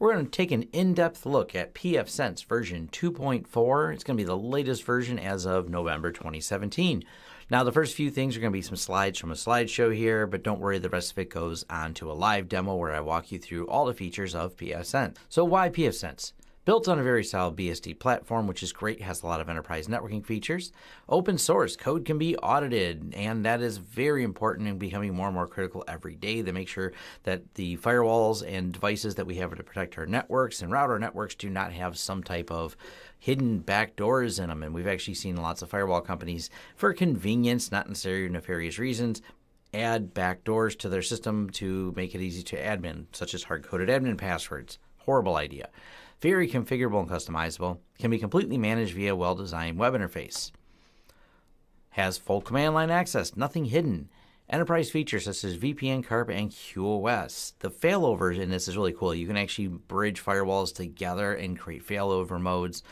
we're going to take an in-depth look at pfSense version 2.4. It's going to be the latest version as of November 2017. Now, the first few things are going to be some slides from a slideshow here, but don't worry, the rest of it goes on to a live demo where I walk you through all the features of pfSense. So why pfSense? Built on a very solid BSD platform, which is great, has a lot of enterprise networking features. Open source, code can be audited, and that is very important and becoming more and more critical every day to make sure that the firewalls and devices that we have to protect our networks and route our networks do not have some type of hidden backdoors in them. And we've actually seen lots of firewall companies, for convenience, not necessarily nefarious reasons, add backdoors to their system to make it easy to admin, such as hard-coded admin passwords. Horrible idea. Very configurable and customizable, can be completely managed via a well-designed web interface. Has full command line access, nothing hidden. Enterprise features such as VPN, CARP, and QoS. The failover in this is really cool. You can actually bridge firewalls together and create failover modes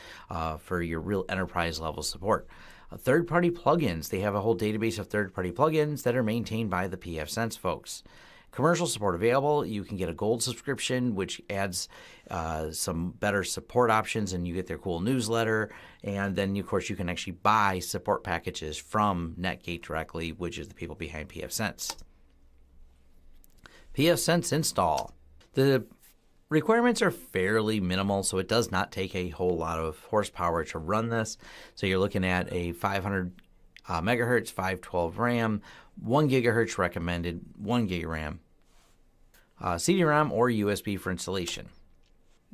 for your real enterprise level support. Third-party plugins. They have a whole database of third-party plugins that are maintained by the pfSense folks. Commercial support available. You can get a gold subscription, which adds some better support options, and you get their cool newsletter. And then, of course, you can actually buy support packages from Netgate directly, which is the people behind pfSense. pfSense install. The requirements are fairly minimal, so it does not take a whole lot of horsepower to run this. So you're looking at a 500 megahertz, 512 RAM, 1 gigahertz recommended, 1 gig RAM, CD-ROM or USB for installation.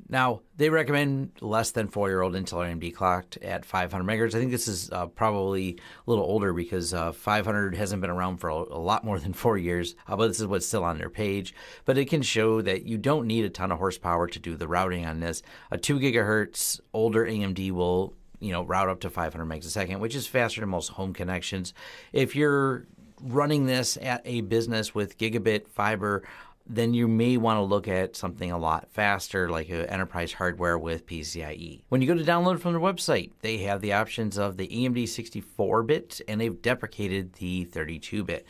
Now, they recommend less than 4-year-old Intel AMD clocked at 500 megahertz. I think this is probably a little older because 500 hasn't been around for a lot more than 4 years, but this is what's still on their page. But it can show that you don't need a ton of horsepower to do the routing on this. A 2 gigahertz older AMD will route up to 500 megs a second, which is faster than most home connections. If you're running this at a business with gigabit fiber, then you may want to look at something a lot faster, like enterprise hardware with PCIe. When you go to download from their website, they have the options of the AMD 64-bit, and they've deprecated the 32-bit.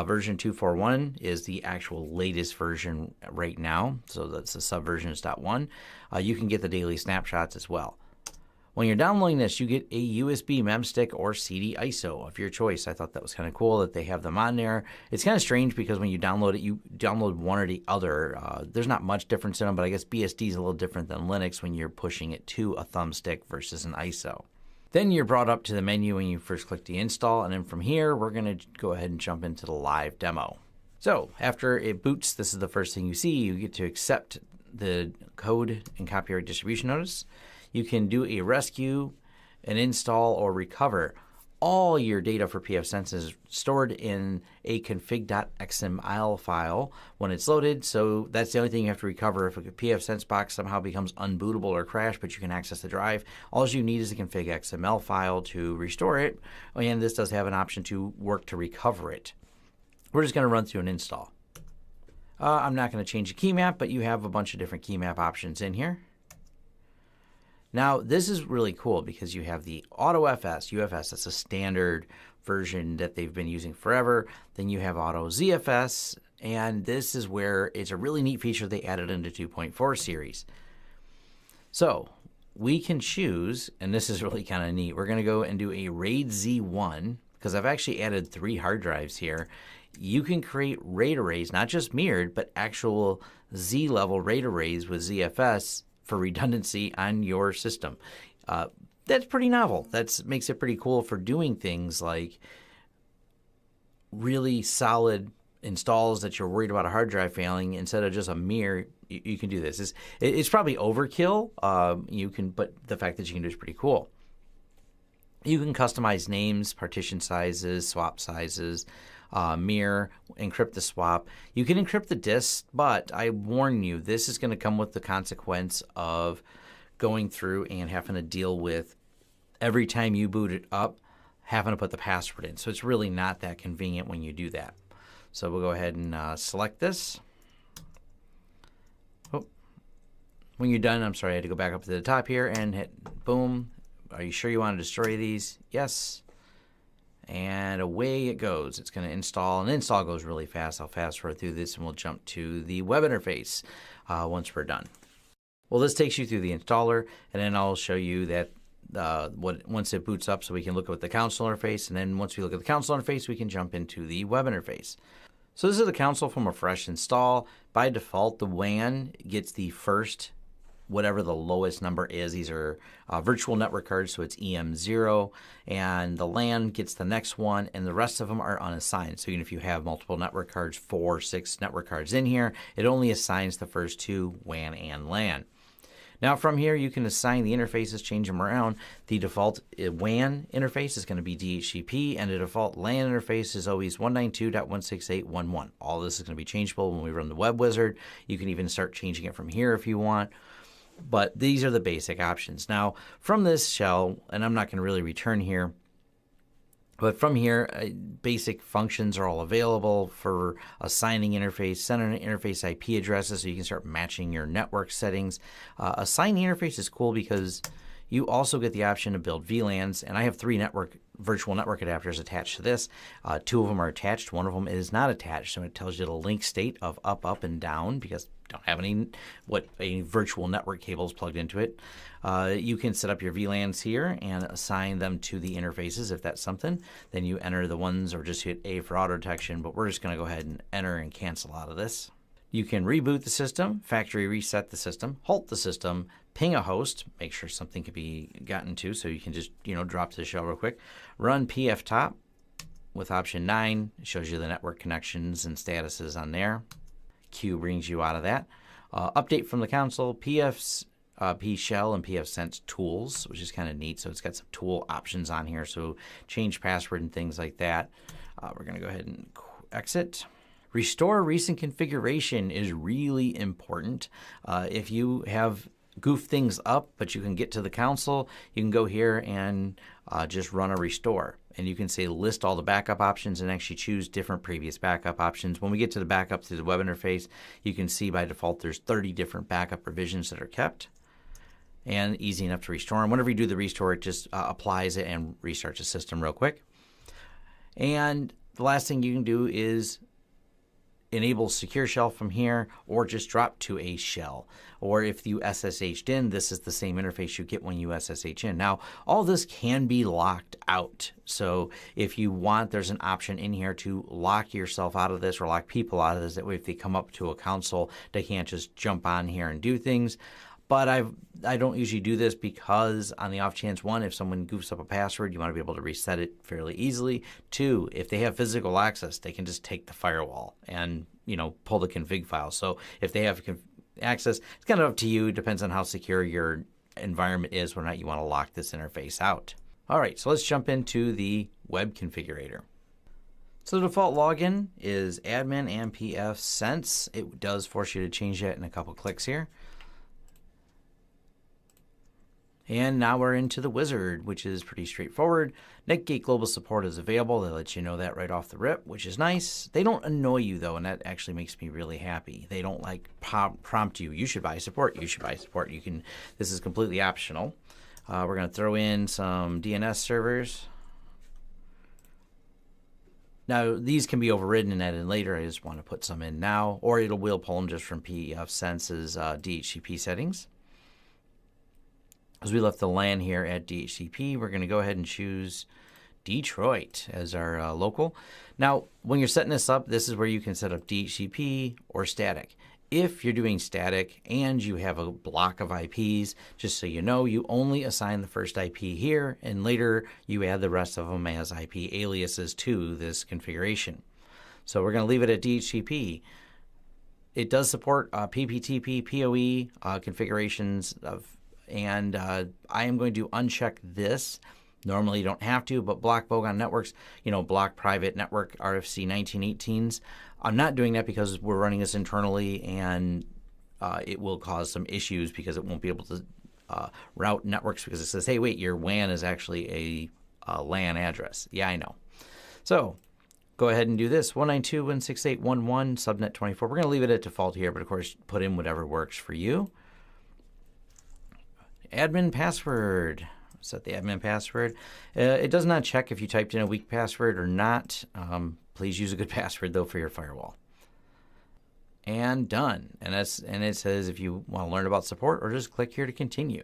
Version 2.4.1 is the actual latest version right now, so that's the subversion is .1. You can get the daily snapshots as well. When you're downloading this, you get a USB memstick or CD ISO of your choice. I thought that was kind of cool that they have them on there. It's kind of strange because when you download it, you download one or the other. There's not much difference in them, but I guess BSD is a little different than Linux when you're pushing it to a thumbstick versus an ISO. Then you're brought up to the menu when you first click the install, and then from here, we're going to go ahead and jump into the live demo. So after it boots, this is the first thing you see. You get to accept the code and copyright distribution notice. You can do a rescue, an install, or recover. All your data for pfSense is stored in a config.xml file when it's loaded, so that's the only thing you have to recover. If a pfSense box somehow becomes unbootable or crash, but you can access the drive, all you need is a config.xml file to restore it, and this does have an option to work to recover it. We're just going to run through an install. I'm not going to change the key map, but you have a bunch of different key map options in here. Now, this is really cool because you have the AutoFS, UFS, that's a standard version that they've been using forever. Then you have AutoZFS, and this is where it's a really neat feature they added into 2.4 series. So we can choose, and this is really kind of neat, we're going to go and do a RAID Z1, because I've actually added 3 hard drives here. You can create RAID arrays, not just mirrored, but actual Z-level RAID arrays with ZFS for redundancy on your system. That's pretty novel. That makes it pretty cool for doing things like really solid installs that you're worried about a hard drive failing. Instead of just a mirror, you can do this. It's probably overkill, but the fact that you can do it is pretty cool. You can customize names, partition sizes, swap sizes, mirror, encrypt the swap. You can encrypt the disk, but I warn you, this is going to come with the consequence of going through and having to deal with every time you boot it up, having to put the password in. So it's really not that convenient when you do that. So we'll go ahead and select this. Oh. When you're done, I'm sorry, I had to go back up to the top here and hit boom. Are you sure you want to destroy these? Yes. And away it goes. It's going to install, and install goes really fast. I'll fast forward through this, and we'll jump to the web interface once we're done. Well, this takes you through the installer, and then I'll show you that once it boots up so we can look at the console interface, and then once we look at the console interface, we can jump into the web interface. So this is the console from a fresh install. By default, the WAN gets the first, whatever the lowest number is. These are virtual network cards, so it's EM0, and the LAN gets the next one, and the rest of them are unassigned. So even if you have multiple network cards, 4, 6 network cards in here, it only assigns the first 2, WAN and LAN. Now from here, you can assign the interfaces, change them around. The default WAN interface is going to be DHCP, and the default LAN interface is always 192.168.1.1. All this is going to be changeable when we run the web wizard. You can even start changing it from here if you want. But these are the basic options. Now, from this shell, and I'm not going to really return here, but from here, basic functions are all available for assigning interface, sending interface IP addresses so you can start matching your network settings. Assigning interface is cool because you also get the option to build VLANs, and I have 3 virtual network adapters attached to this. 2 of them are attached, 1 of them is not attached, so it tells you the link state of up, up, and down because I don't have any virtual network cables plugged into it. You can set up your VLANs here and assign them to the interfaces if that's something. Then you enter the ones or just hit A for auto detection, but we're just going to go ahead and enter and cancel out of this. You can reboot the system, factory reset the system, halt the system, ping a host, make sure something can be gotten to, so you can just drop to the shell real quick. Run pftop with option 9. It shows you the network connections and statuses on there. Q brings you out of that. Update from the console, PF shell and pfsense tools, which is kind of neat. So it's got some tool options on here, so change password and things like that. We're going to go ahead and exit. Restore recent configuration is really important. If you have goofed things up, but you can get to the console, you can go here and just run a restore. And you can say list all the backup options and actually choose different previous backup options. When we get to the backup through the web interface, you can see by default there's 30 different backup revisions that are kept. And easy enough to restore. And whenever you do the restore, it just applies it and restarts the system real quick. And the last thing you can do is enable secure shell from here, or just drop to a shell. Or if you SSH'd in, this is the same interface you get when you SSH in. Now, all this can be locked out. So if you want, there's an option in here to lock yourself out of this or lock people out of this. That way, if they come up to a console, they can't just jump on here and do things. But I don't usually do this because on the off chance, 1, if someone goofs up a password, you want to be able to reset it fairly easily. 2, if they have physical access, they can just take the firewall and pull the config file. So if they have access, it's kind of up to you. It depends on how secure your environment is, whether or not you want to lock this interface out. All right, so let's jump into the web configurator. So the default login is admin and pfsense. It does force you to change that in a couple clicks here. And now we're into the wizard, which is pretty straightforward. Netgate Global Support is available. They let you know that right off the rip, which is nice. They don't annoy you, though, and that actually makes me really happy. They don't prompt you, you should buy support, you should buy support. This is completely optional. We're going to throw in some DNS servers. Now, these can be overridden and added later. I just want to put some in now, or will pull them just from pfsense's DHCP settings. As we left the LAN here at DHCP, we're going to go ahead and choose Detroit as our local. Now, when you're setting this up, this is where you can set up DHCP or static. If you're doing static and you have a block of IPs, just so you know, you only assign the first IP here, and later you add the rest of them as IP aliases to this configuration. So we're going to leave it at DHCP. It does support PPTP, PoE configurations and I am going to uncheck this. Normally you don't have to, but block bogon networks, block private network RFC 1918s. I'm not doing that because we're running this internally, and it will cause some issues because it won't be able to route networks because it says, hey, wait, your WAN is actually a LAN address. Yeah, I know. So go ahead and do this. 192.168.1.1 subnet 24. We're going to leave it at default here, but of course put in whatever works for you. Admin password. Set the admin password. It does not check if you typed in a weak password or not. Please use a good password, though, for your firewall. and done. And it says if you want to learn about support, or just click here to continue.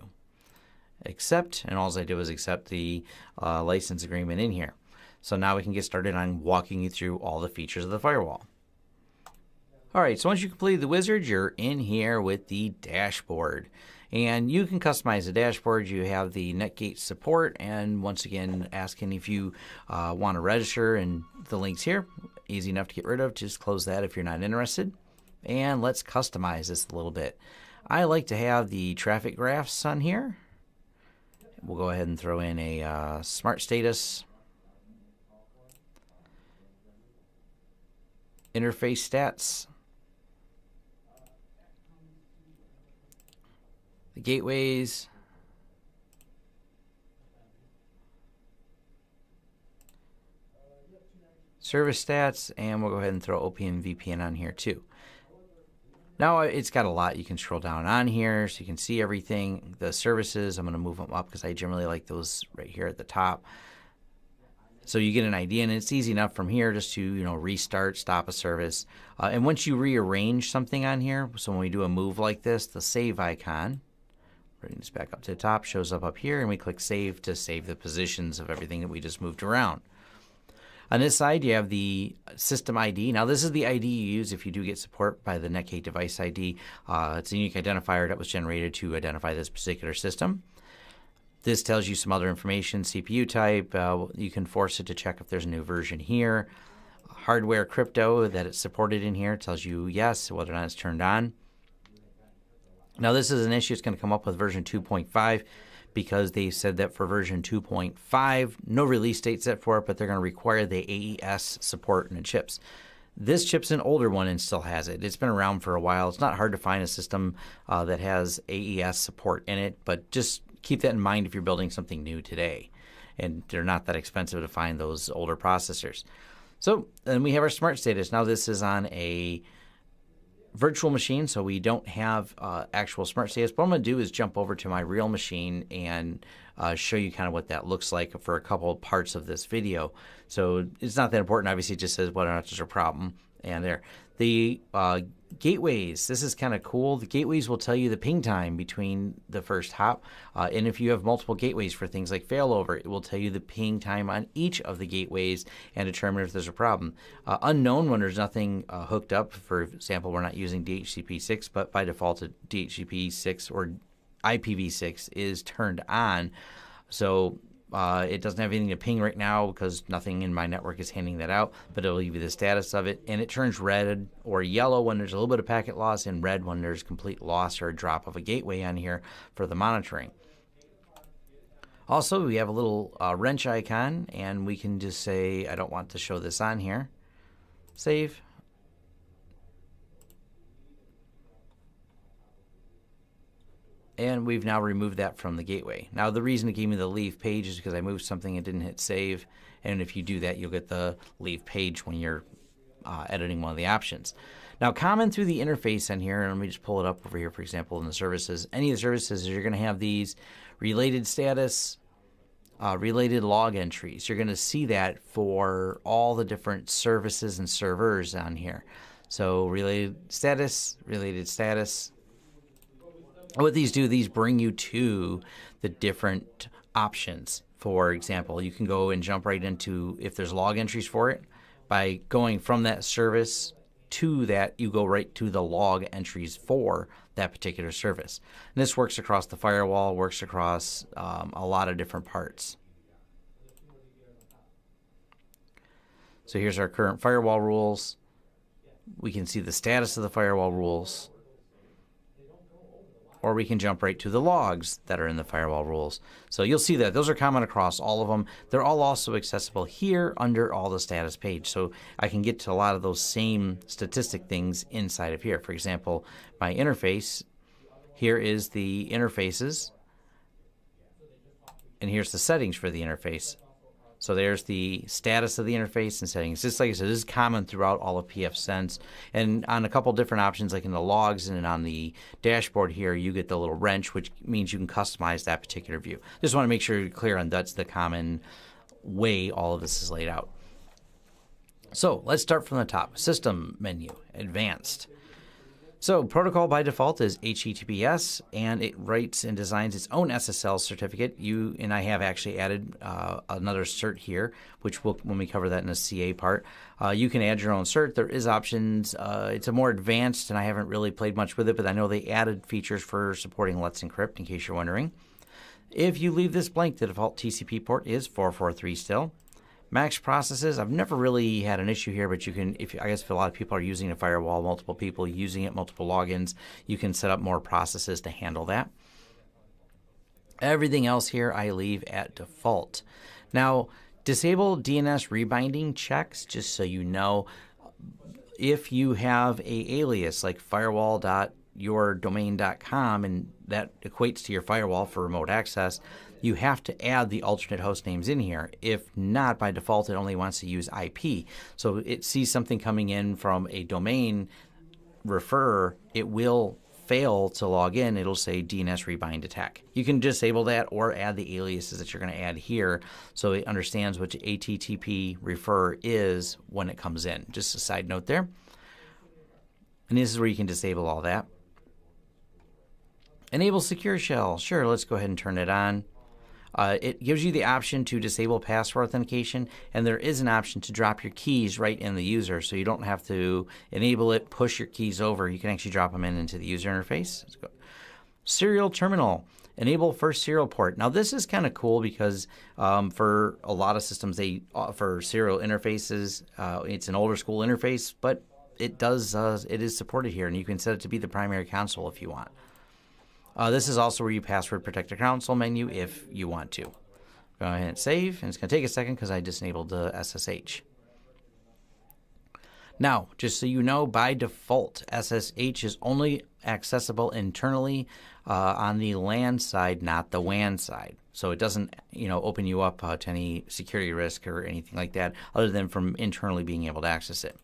Accept, and all I did was accept the license agreement in here. So now we can get started on walking you through all the features of the firewall. All right, so once you complete the wizard, you're in here with the dashboard. And you can customize the dashboard. You have the Netgate support, and once again, asking if you want to register, and the link's here. Easy enough to get rid of. Just close that if you're not interested. And let's customize this a little bit. I like to have the traffic graphs on here. We'll go ahead and throw in a smart status, interface stats, the gateways, service stats, and we'll go ahead and throw OPM VPN on here too. Now it's got a lot. You can scroll down on here so you can see everything. The services, I'm going to move them up because I generally like those right here at the top. So you get an idea, and it's easy enough from here just to restart, stop a service. And once you rearrange something on here, so when we do a move like this, the save icon, bring this back up to the top, shows up here, and we click save to save the positions of everything that we just moved around. On this side, you have the system ID. Now, this is the ID you use if you do get support by the Netgate device ID. It's a unique identifier that was generated to identify this particular system. This tells you some other information, CPU type. You can force it to check if there's a new version here. Hardware crypto that it's supported in here tells you yes, whether or not it's turned on. Now, this is an issue. It's going to come up with version 2.5. because they said that for version 2.5, no release date set for it, but they're going to require the AES support in the chips. This chip's an older one and still has it. It's been around for a while. It's not hard to find a system that has AES support in it, but just keep that in mind if you're building something new today. And they're not that expensive to find those older processors. So then we have our smart status. Now this is on a virtual machine, so we don't have actual smart status. What I'm going to do is jump over to my real machine and show you kind of what that looks like for a couple of parts of this video. So it's not that important. Obviously, it just says whether or not there's a problem. And there. The gateways, this is kind of cool. The gateways will tell you the ping time between the first hop. And if you have multiple gateways for things like failover, it will tell you the ping time on each of the gateways and determine if there's a problem. Unknown when there's nothing hooked up. For example, we're not using DHCP6, but by default, DHCP6 or IPv6 is turned on. So it doesn't have anything to ping right now because nothing in my network is handing that out, but it'll give you the status of it. And it turns red or yellow when there's a little bit of packet loss, and red when there's complete loss or a drop of a gateway on here for the monitoring. Also, we have a little wrench icon, and we can just say, I don't want to show this on here. Save. And we've now removed that from the gateway. Now, the reason it gave me the leave page is because I moved something and didn't hit save. And if you do that, you'll get the leave page when you're editing one of the options. Now, common through the interface in here, and let me just pull it up over here, for example, in the services. Any of the services, you're going to have these related status, related log entries. You're going to see that for all the different services and servers on here. So related status. What these do, these bring you to the different options. For example, you can go and jump right into, if there's log entries for it, by going from that service to that, you go right to the log entries for that particular service. And this works across the firewall, works across a lot of different parts. So here's our current firewall rules. We can see the status of the firewall rules. Or we can jump right to the logs that are in the firewall rules. So you'll see that those are common across all of them. They're all also accessible here under all the status page. So I can get to a lot of those same statistic things inside of here. For example, my interface, here is the interfaces, and here's the settings for the interface. So there's the status of the interface and settings. Just like I said, this is common throughout all of pfSense. And on a couple different options, like in the logs and on the dashboard here, you get the little wrench, which means you can customize that particular view. Just want to make sure you're clear on that's the common way all of this is laid out. So let's start from the top. System menu, advanced. So protocol by default is HTTPS, and it writes and designs its own SSL certificate. You and I have actually added another cert here, which when we cover that in the CA part. You can add your own cert. There is options. It's a more advanced, and I haven't really played much with it, but I know they added features for supporting Let's Encrypt, in case you're wondering. If you leave this blank, the default TCP port is 443 still. Max processes, I've never really had an issue here, but you can, I guess if a lot of people are using a firewall, multiple people using it, multiple logins, you can set up more processes to handle that. Everything else here I leave at default. Now, disable DNS rebinding checks, just so you know. If you have a alias like firewall.yourdomain.com and that equates to your firewall for remote access, you have to add the alternate host names in here. If not, by default, it only wants to use IP. So it sees something coming in from a domain referrer, it will fail to log in. It'll say DNS rebind attack. You can disable that or add the aliases that you're going to add here so it understands what HTTP referrer is when it comes in. Just a side note there. And this is where you can disable all that. Enable secure shell. Sure, let's go ahead and turn it on. It gives you the option to disable password authentication, and there is an option to drop your keys right in the user, so you don't have to enable it, push your keys over. You can actually drop them into the user interface. Let's go. Serial terminal. Enable first serial port. Now this is kind of cool because for a lot of systems they offer serial interfaces. It's an older school interface, but it is supported here, and you can set it to be the primary console if you want. This is also where you password protect the console menu if you want to. Go ahead and save, and it's going to take a second because I just enabled the SSH. Now, just so you know, by default, SSH is only accessible internally on the LAN side, not the WAN side. So it doesn't, open you up to any security risk or anything like that, other than from internally being able to access it.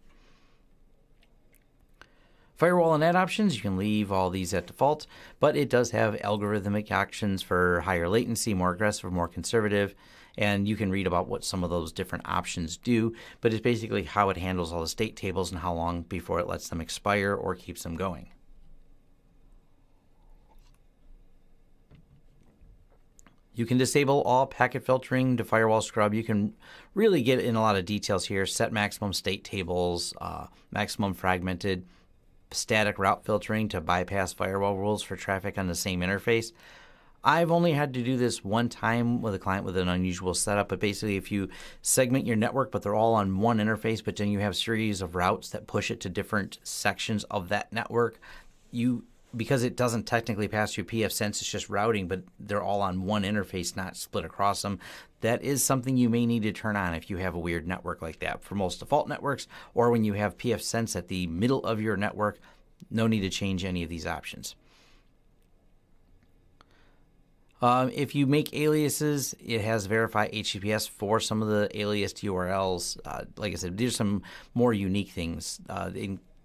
Firewall and NAT options, you can leave all these at default, but it does have algorithmic actions for higher latency, more aggressive, more conservative, and you can read about what some of those different options do, but it's basically how it handles all the state tables and how long before it lets them expire or keeps them going. You can disable all packet filtering to firewall scrub. You can really get in a lot of details here, set maximum state tables, maximum fragmented, static route filtering to bypass firewall rules for traffic on the same interface. I've only had to do this one time with a client with an unusual setup, but basically if you segment your network, but they're all on one interface, but then you have a series of routes that push it to different sections of that network, because it doesn't technically pass through pfSense, it's just routing, but they're all on one interface, not split across them. That is something you may need to turn on if you have a weird network like that. For most default networks, or when you have pfSense at the middle of your network, no need to change any of these options. If you make aliases, it has verify HTTPS for some of the aliased URLs. Like I said, there's some more unique things,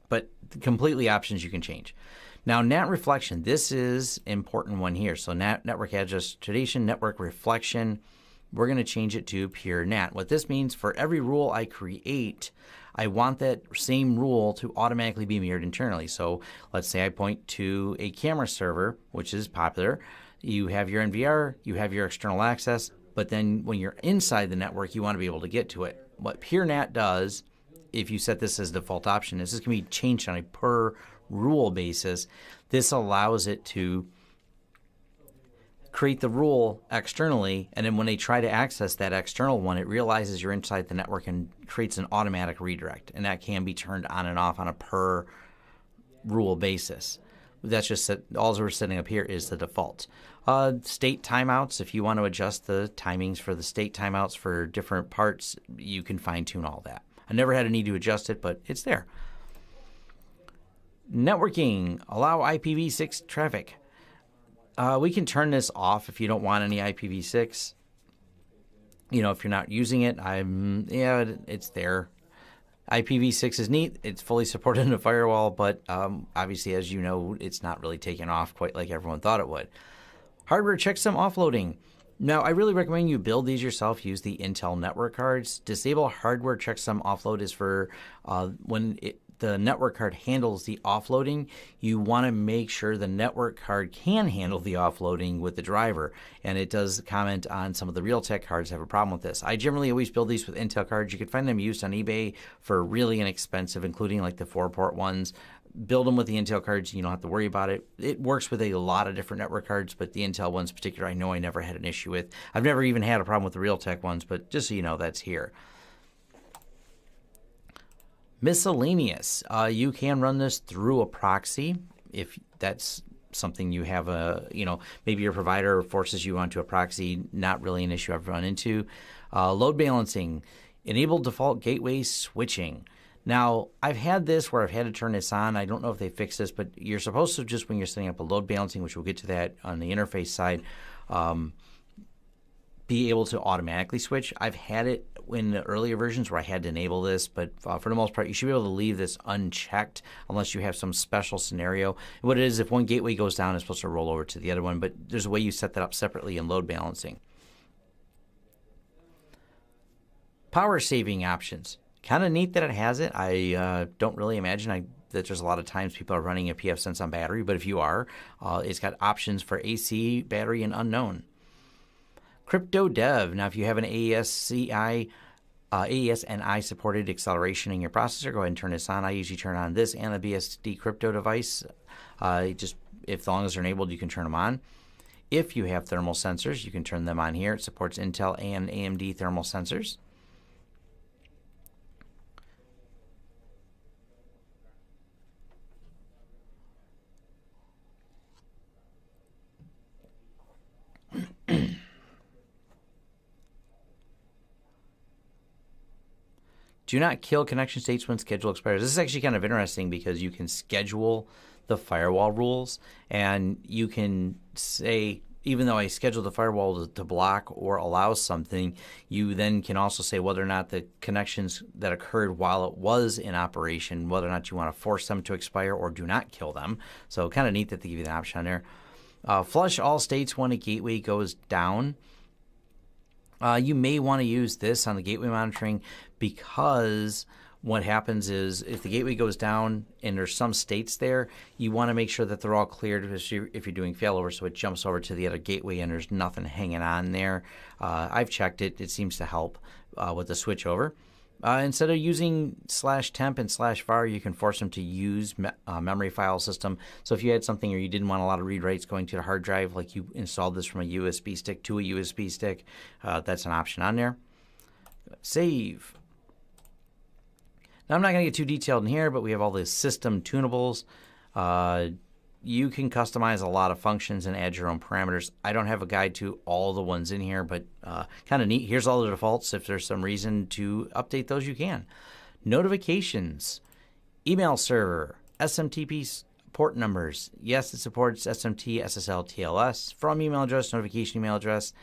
but completely options you can change. Now, NAT reflection, this is an important one here. So NAT, network address tradition, network reflection, we're going to change it to pure NAT. What this means, for every rule I create, I want that same rule to automatically be mirrored internally. So let's say I point to a camera server, which is popular. You have your NVR, you have your external access, but then when you're inside the network, you want to be able to get to it. What pure NAT does, if you set this as default option, is this can be changed on a per rule basis. This allows it to create the rule externally, and then when they try to access that external one, it realizes you're inside the network and creates an automatic redirect, and that can be turned on and off on a per rule basis. That's just all we're setting up here is the default. State timeouts, if you want to adjust the timings for the state timeouts for different parts, you can fine tune all that. I never had a need to adjust it, but it's there. Networking, allow IPv6 traffic. We can turn this off if you don't want any IPv6. If you're not using it, it's there. IPv6 is neat. It's fully supported in a firewall, but obviously, as you know, it's not really taken off quite like everyone thought it would. Hardware checksum offloading. Now, I really recommend you build these yourself. Use the Intel network cards. Disable hardware checksum offload is for when the network card handles the offloading, you want to make sure the network card can handle the offloading with the driver. And it does comment on some of the Realtek cards have a problem with this. I generally always build these with Intel cards. You can find them used on eBay for really inexpensive, including like the 4-port ones. Build them with the Intel cards. You don't have to worry about it. It works with a lot of different network cards, but the Intel ones in particular, I know I never had an issue with. I've never even had a problem with the Realtek ones, but just so you know, that's here. Miscellaneous. You can run this through a proxy if that's something you have maybe your provider forces you onto a proxy. Not really an issue I've run into. Load balancing. Enable default gateway switching. Now, I've had this where I've had to turn this on. I don't know if they fixed this, but you're supposed to just when you're setting up a load balancing, which we'll get to that on the interface side, be able to automatically switch. I've had it in the earlier versions where I had to enable this, but for the most part, you should be able to leave this unchecked unless you have some special scenario. What it is, if one gateway goes down, it's supposed to roll over to the other one, but there's a way you set that up separately in load balancing. Power saving options. Kind of neat that it has it. I don't really imagine that there's a lot of times people are running a pfSense on battery, but if you are, it's got options for AC, battery, and unknown. Crypto Dev. Now, if you have an AES-NI supported acceleration in your processor, go ahead and turn this on. I usually turn on this and a BSD crypto device. Just as long as they're enabled, you can turn them on. If you have thermal sensors, you can turn them on here. It supports Intel and AMD thermal sensors. Do not kill connection states when schedule expires. This is actually kind of interesting because you can schedule the firewall rules, and you can say, even though I scheduled the firewall to block or allow something, you then can also say whether or not the connections that occurred while it was in operation, whether or not you want to force them to expire or do not kill them. So kind of neat that they give you the option on there. Flush all states when a gateway goes down. You may want to use this on the gateway monitoring because what happens is if the gateway goes down and there's some states there, you want to make sure that they're all cleared if you're doing failover, so it jumps over to the other gateway and there's nothing hanging on there. I've checked it. It seems to help with the switchover. Instead of using /temp and /var, you can force them to use memory file system. So if you had something or you didn't want a lot of read writes going to the hard drive, like you installed this from a USB stick to a USB stick, that's an option on there. Save. Now, I'm not going to get too detailed in here, but we have all the system tunables. You can customize a lot of functions and add your own parameters. I don't have a guide to all the ones in here, but kind of neat. Here's all the defaults. If there's some reason to update those, you can. Notifications, email server, SMTP port numbers. Yes, it supports SMT, SSL, TLS. From email address, notification email address.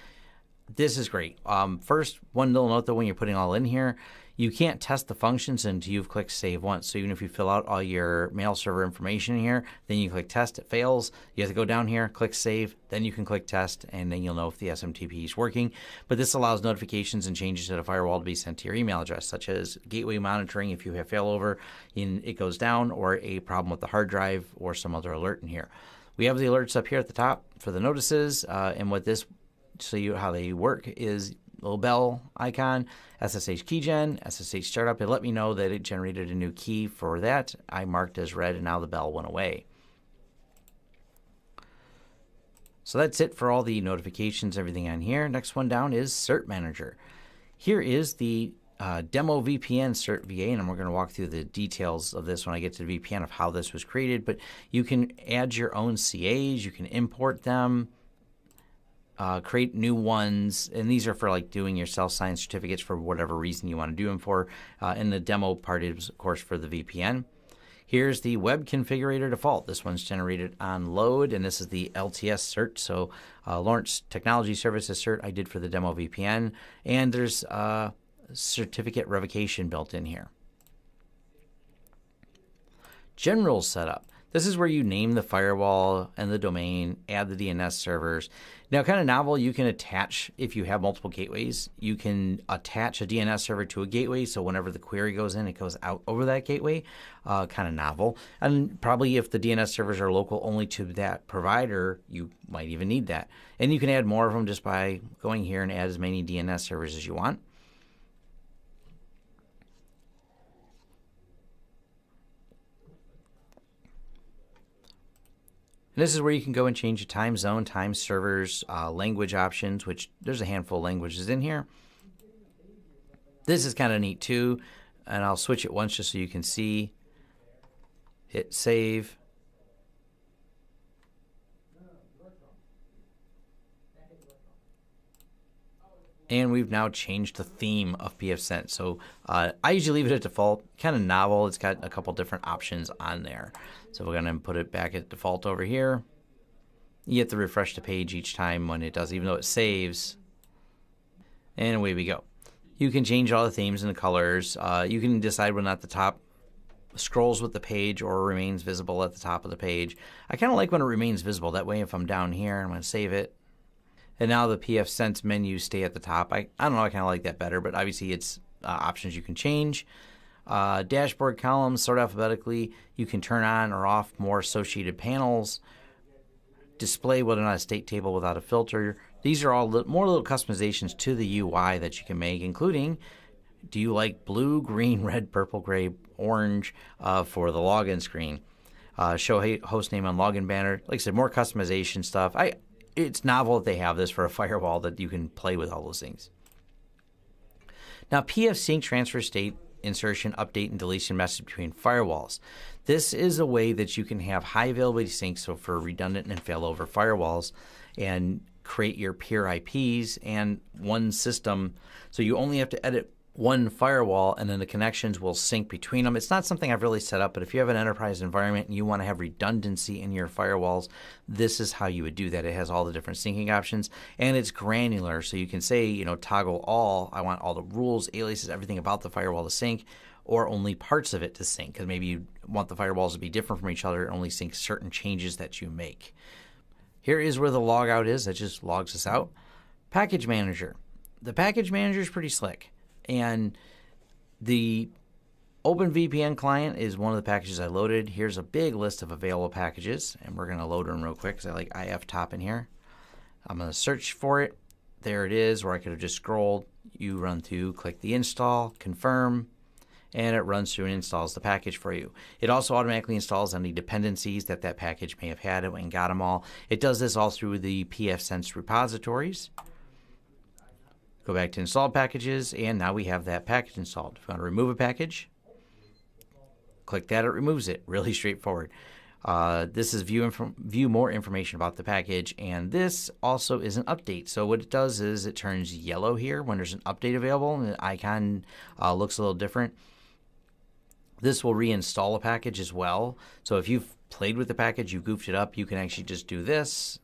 This is great. First, one little note though, when you're putting all in here, you can't test the functions until you've clicked save once. So even if you fill out all your mail server information here, then you click test, it fails. You have to go down here, click save, then you can click test, and then you'll know if the SMTP is working. But this allows notifications and changes to the firewall to be sent to your email address, such as gateway monitoring if you have failover and it goes down, or a problem with the hard drive, or some other alert in here. We have the alerts up here at the top for the notices, and what this show you how they work is little bell icon, SSH keygen, SSH startup. It let me know that it generated a new key for that. I marked as red, and now the bell went away. So that's it for all the notifications, everything on here. Next one down is Cert Manager. Here is the demo VPN Cert VA, and we're going to walk through the details of this when I get to the VPN of how this was created. But you can add your own CAs, you can import them, create new ones, and these are for like doing your self-signed certificates for whatever reason you want to do them for. And the demo part is, of course, for the VPN. Here's the web configurator default. This one's generated on load, and this is the LTS cert. So Lawrence Technology Services cert I did for the demo VPN, and there's certificate revocation built in here. General setup. This is where you name the firewall and the domain, add the DNS servers. Now, kind of novel, you can attach, if you have multiple gateways, you can attach a DNS server to a gateway, so whenever the query goes in, it goes out over that gateway. Kind of novel. And probably if the DNS servers are local only to that provider, you might even need that. And you can add more of them just by going here and add as many DNS servers as you want. And this is where you can go and change your time zone, time servers, language options, which there's a handful of languages in here. This is kind of neat too, and I'll switch it once just so you can see. Hit save. And we've now changed the theme of pfSense. So I usually leave it at default, kind of novel. It's got a couple different options on there. So we're going to put it back at default over here. You have to refresh the page each time when it does, even though it saves. And away we go. You can change all the themes and the colors. You can decide whether or not the top scrolls with the page or remains visible at the top of the page. I kind of like when it remains visible. That way if I'm down here, I'm going to save it. And now the pfSense menus stay at the top. I don't know, I kind of like that better, but obviously it's options you can change. Dashboard columns, sort alphabetically. You can turn on or off more associated panels. Display whether or not a state table without a filter. These are all more little customizations to the UI that you can make, including, do you like blue, green, red, purple, gray, orange for the login screen? Show host name on login banner. Like I said, more customization stuff. It's novel that they have this for a firewall that you can play with all those things. Now, pfSync transfer state insertion, update, and deletion message between firewalls. This is a way that you can have high availability sync, so for redundant and failover firewalls, and create your peer IPs and one system. So you only have to edit one firewall, and then the connections will sync between them. It's not something I've really set up, but if you have an enterprise environment and you want to have redundancy in your firewalls, this is how you would do that. It has all the different syncing options, and it's granular. So you can say, you know, toggle all. I want all the rules, aliases, everything about the firewall to sync, or only parts of it to sync, because maybe you want the firewalls to be different from each other and only sync certain changes that you make. Here is where the logout is. That just logs us out. Package manager. The package manager is pretty slick. And the OpenVPN client is one of the packages I loaded. Here's a big list of available packages, and we're going to load them real quick because I like iftop in here. I'm going to search for it. There it is, where I could have just scrolled. You run through, click the install, confirm, and it runs through and installs the package for you. It also automatically installs any dependencies that package may have had and got them all. It does this all through the pfSense repositories. Go back to installed packages, and now we have that package installed. If you want to remove a package, click that, it removes it. Really straightforward. This is view more information about the package, and this also is an update. So what it does is it turns yellow here when there's an update available, and the icon looks a little different. This will reinstall a package as well. So if you've played with the package, you goofed it up, you can actually just do this,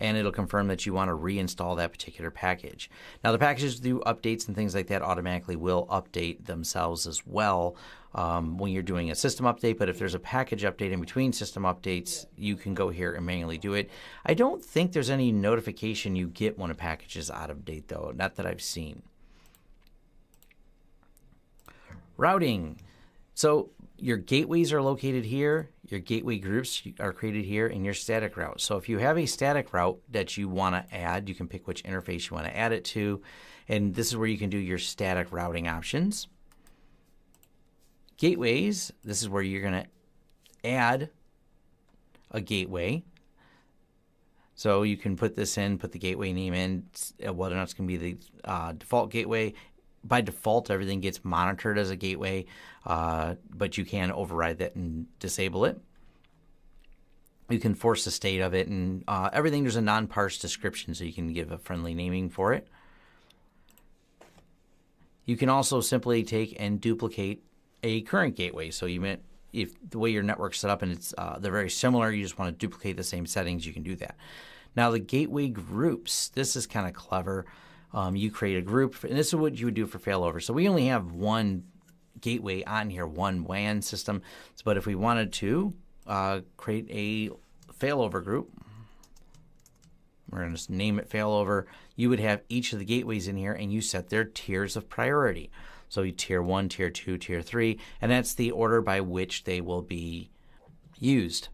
and it'll confirm that you want to reinstall that particular package. Now, the packages do updates and things like that automatically will update themselves as well when you're doing a system update, but if there's a package update in between system updates, you can go here and manually do it. I don't think there's any notification you get when a package is out of date, though, not that I've seen. Routing. So your gateways are located here, your gateway groups are created here, and your static route. So if you have a static route that you want to add, you can pick which interface you want to add it to, and this is where you can do your static routing options. Gateways, this is where you're going to add a gateway. So you can put this in, put the gateway name in, whether or not it's going to be the default gateway. By default, everything gets monitored as a gateway, but you can override that and disable it. You can force the state of it, and everything, there's a non-parse description, so you can give a friendly naming for it. You can also simply take and duplicate a current gateway. So you meant if the way your network's set up and it's they're very similar, you just want to duplicate the same settings, you can do that. Now the gateway groups, this is kind of clever. You create a group, and this is what you would do for failover. So we only have one gateway on here, one WAN system. But if we wanted to create a failover group. We're going to name it failover. You would have each of the gateways in here, and you set their tiers of priority. So tier 1, tier 2, tier 3, and that's the order by which they will be used.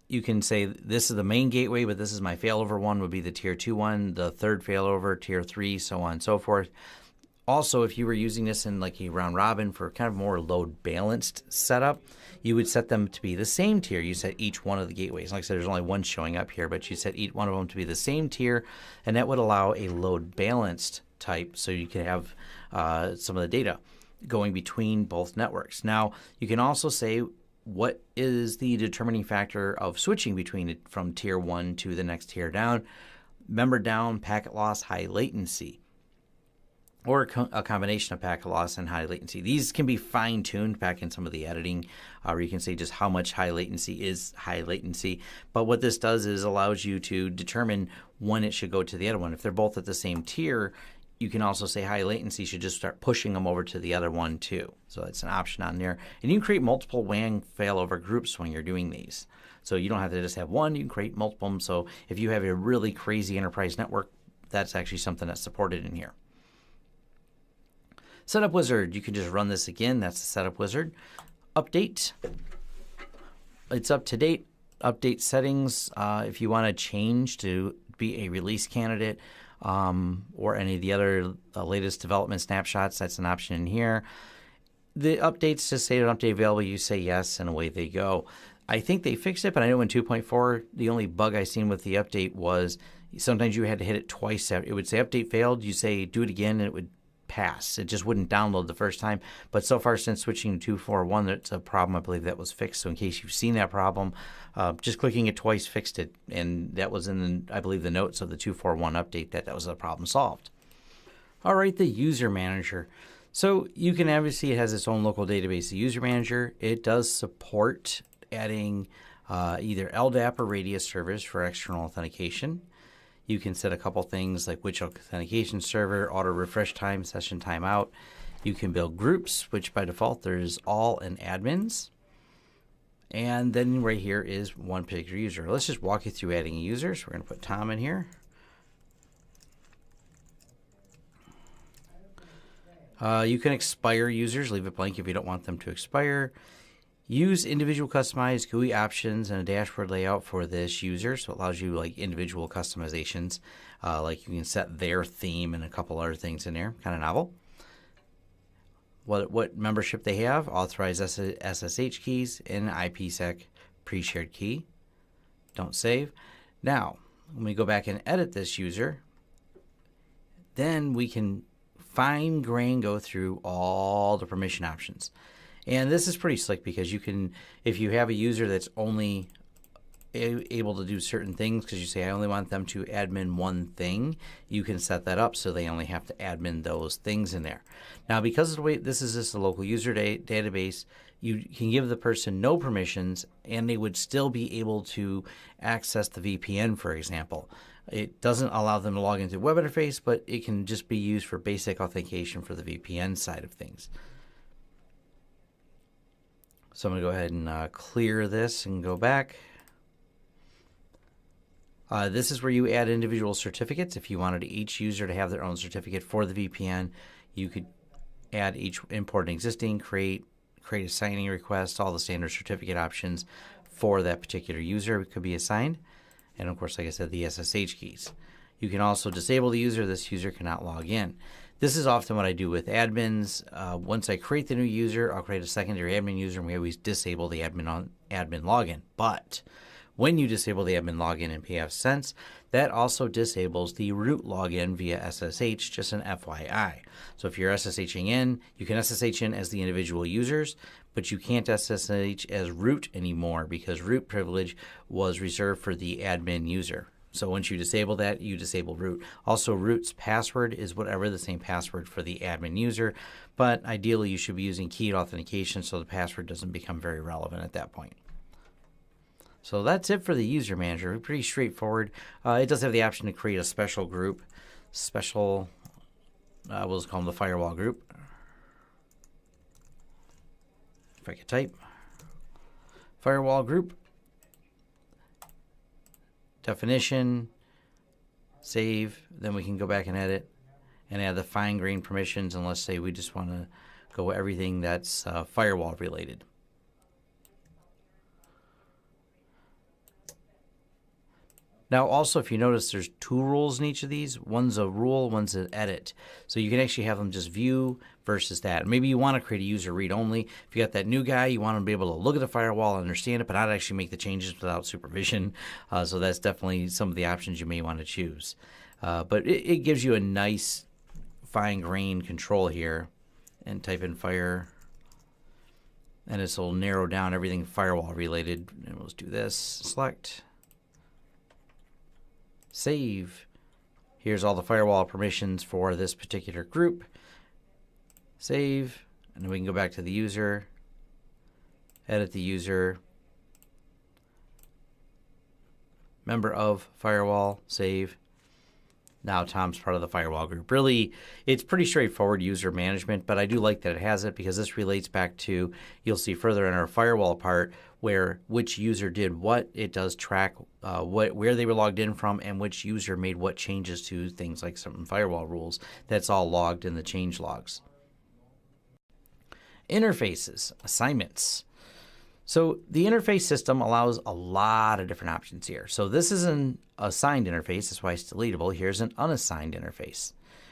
You can say this is the main gateway, but this is my failover one would be the tier 2 one, the third failover, tier 3, so on and so forth. Also, if you were using this in like a round robin for kind of more load balanced setup, you would set them to be the same tier. You set each one of the gateways. Like I said, there's only one showing up here, but you set each one of them to be the same tier, and that would allow a load balanced type, so you can have some of the data going between both networks. Now, you can also say what is the determining factor of switching between it from tier 1 to the next tier down. Member down, packet loss, high latency, or a combination of packet loss and high latency. These can be fine-tuned back in some of the editing, where you can say just how much high latency is high latency. But what this does is allows you to determine when it should go to the other one. If they're both at the same tier, you can also say high latency should just start pushing them over to the other one too. So that's an option on there. And you can create multiple WAN failover groups when you're doing these. So you don't have to just have one, you can create multiple. So if you have a really crazy enterprise network, that's actually something that's supported in here. Setup Wizard, you can just run this again. That's the Setup Wizard. Update. It's up to date. Update settings. If you want to change to be a release candidate or any of the other latest development snapshots, that's an option in here. The updates just say an update available. You say yes, and away they go. I think they fixed it, but I know in 2.4, the only bug I seen with the update was sometimes you had to hit it twice. It would say update failed. You say do it again, and it would pass. It just wouldn't download the first time. But so far since switching to 2.4.1, that's a problem I believe that was fixed. So in case you've seen that problem, just clicking it twice fixed it. And that was in, I believe, the notes of the 2.4.1 update that was a problem solved. All right, the user manager. So you can obviously, it has its own local database. The user manager, it does support adding either LDAP or Radius servers for external authentication. You can set a couple things like which authentication server, auto refresh time, session timeout. You can build groups, which by default there's all and admins. And then right here is one particular user. Let's just walk you through adding a user. So we're going to put Tom in here. You can expire users, leave it blank if you don't want them to expire. Use individual customized GUI options and a dashboard layout for this user, so it allows you like individual customizations, like you can set their theme and a couple other things in there, kind of novel. What membership they have, authorized SSH keys, and IPsec pre-shared key. Don't save. Now, when we go back and edit this user, then we can fine-grain go through all the permission options. And this is pretty slick because you can, if you have a user that's only able to do certain things, because you say, I only want them to admin one thing, you can set that up so they only have to admin those things in there. Now, because of the way this is just a local user database, you can give the person no permissions and they would still be able to access the VPN, for example. It doesn't allow them to log into the web interface, but it can just be used for basic authentication for the VPN side of things. So I'm going to go ahead and clear this and go back. This is where you add individual certificates. If you wanted each user to have their own certificate for the VPN, you could add each import and existing, create a signing request, all the standard certificate options for that particular user could be assigned. And of course, like I said, the SSH keys. You can also disable the user. This user cannot log in. This is often what I do with admins. Once I create the new user, I'll create a secondary admin user, and we always disable the admin login. But when you disable the admin login in pfsense, that also disables the root login via SSH, just an FYI. So if you're SSHing in, you can SSH in as the individual users, but you can't SSH as root anymore because root privilege was reserved for the admin user. So once you disable that, you disable root. Also, root's password is whatever the same password for the admin user, but ideally you should be using keyed authentication so the password doesn't become very relevant at that point. So that's it for the user manager. Pretty straightforward. It does have the option to create a special group. We'll just call them the Firewall group. If I could type. Firewall group. definition, save. Then we can go back and edit and add the fine-grained permissions, and let's say we just want to go everything that's firewall related. Now also, if you notice, there's two rules in each of these. One's a rule, one's an edit. So you can actually have them just view versus that. Maybe you want to create a user read-only. If you got that new guy, you want him to be able to look at the firewall and understand it, but not actually make the changes without supervision. So that's definitely some of the options you may want to choose. But it gives you a nice fine-grained control here. And type in fire, and this will narrow down everything firewall related. And we'll just do this, select, save. Here's all the firewall permissions for this particular group. Save, and then we can go back to the user, edit the user, member of firewall, save. Now Tom's part of the firewall group. Really, it's pretty straightforward user management, but I do like that it has it because this relates back to, you'll see further in our firewall part, where which user did what. It does track where they were logged in from and which user made what changes to things like some firewall rules. That's all logged in the change logs. Interfaces, assignments. So the interface system allows a lot of different options here. So this is an assigned interface, that's why it's deletable. Here's an unassigned interface.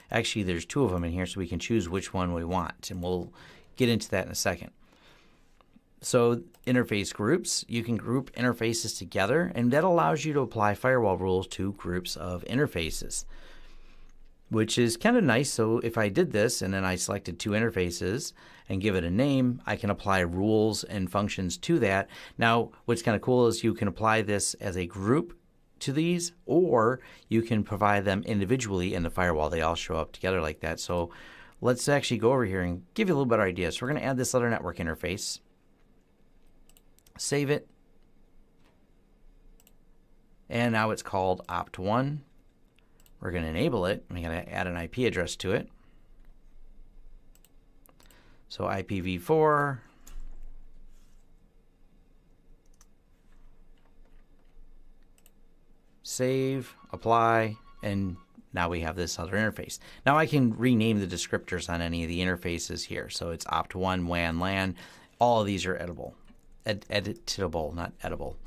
Actually, there's two of them in here, so we can choose which one we want, and we'll get into that in a second. So interface groups, you can group interfaces together, and that allows you to apply firewall rules to groups of interfaces, which is kind of nice. So if I did this and then I selected two interfaces and give it a name, I can apply rules and functions to that. Now, what's kind of cool is you can apply this as a group to these, or you can provide them individually in the firewall. They all show up together like that. So let's actually go over here and give you a little better idea. So we're going to add this other network interface, save it, and now it's called opt1. We're going to enable it. We're going to add an IP address to it. So IPv4, save, apply, and now we have this other interface. Now I can rename the descriptors on any of the interfaces here. So it's opt1, WAN, LAN. All of these are editable. Editable, not edible.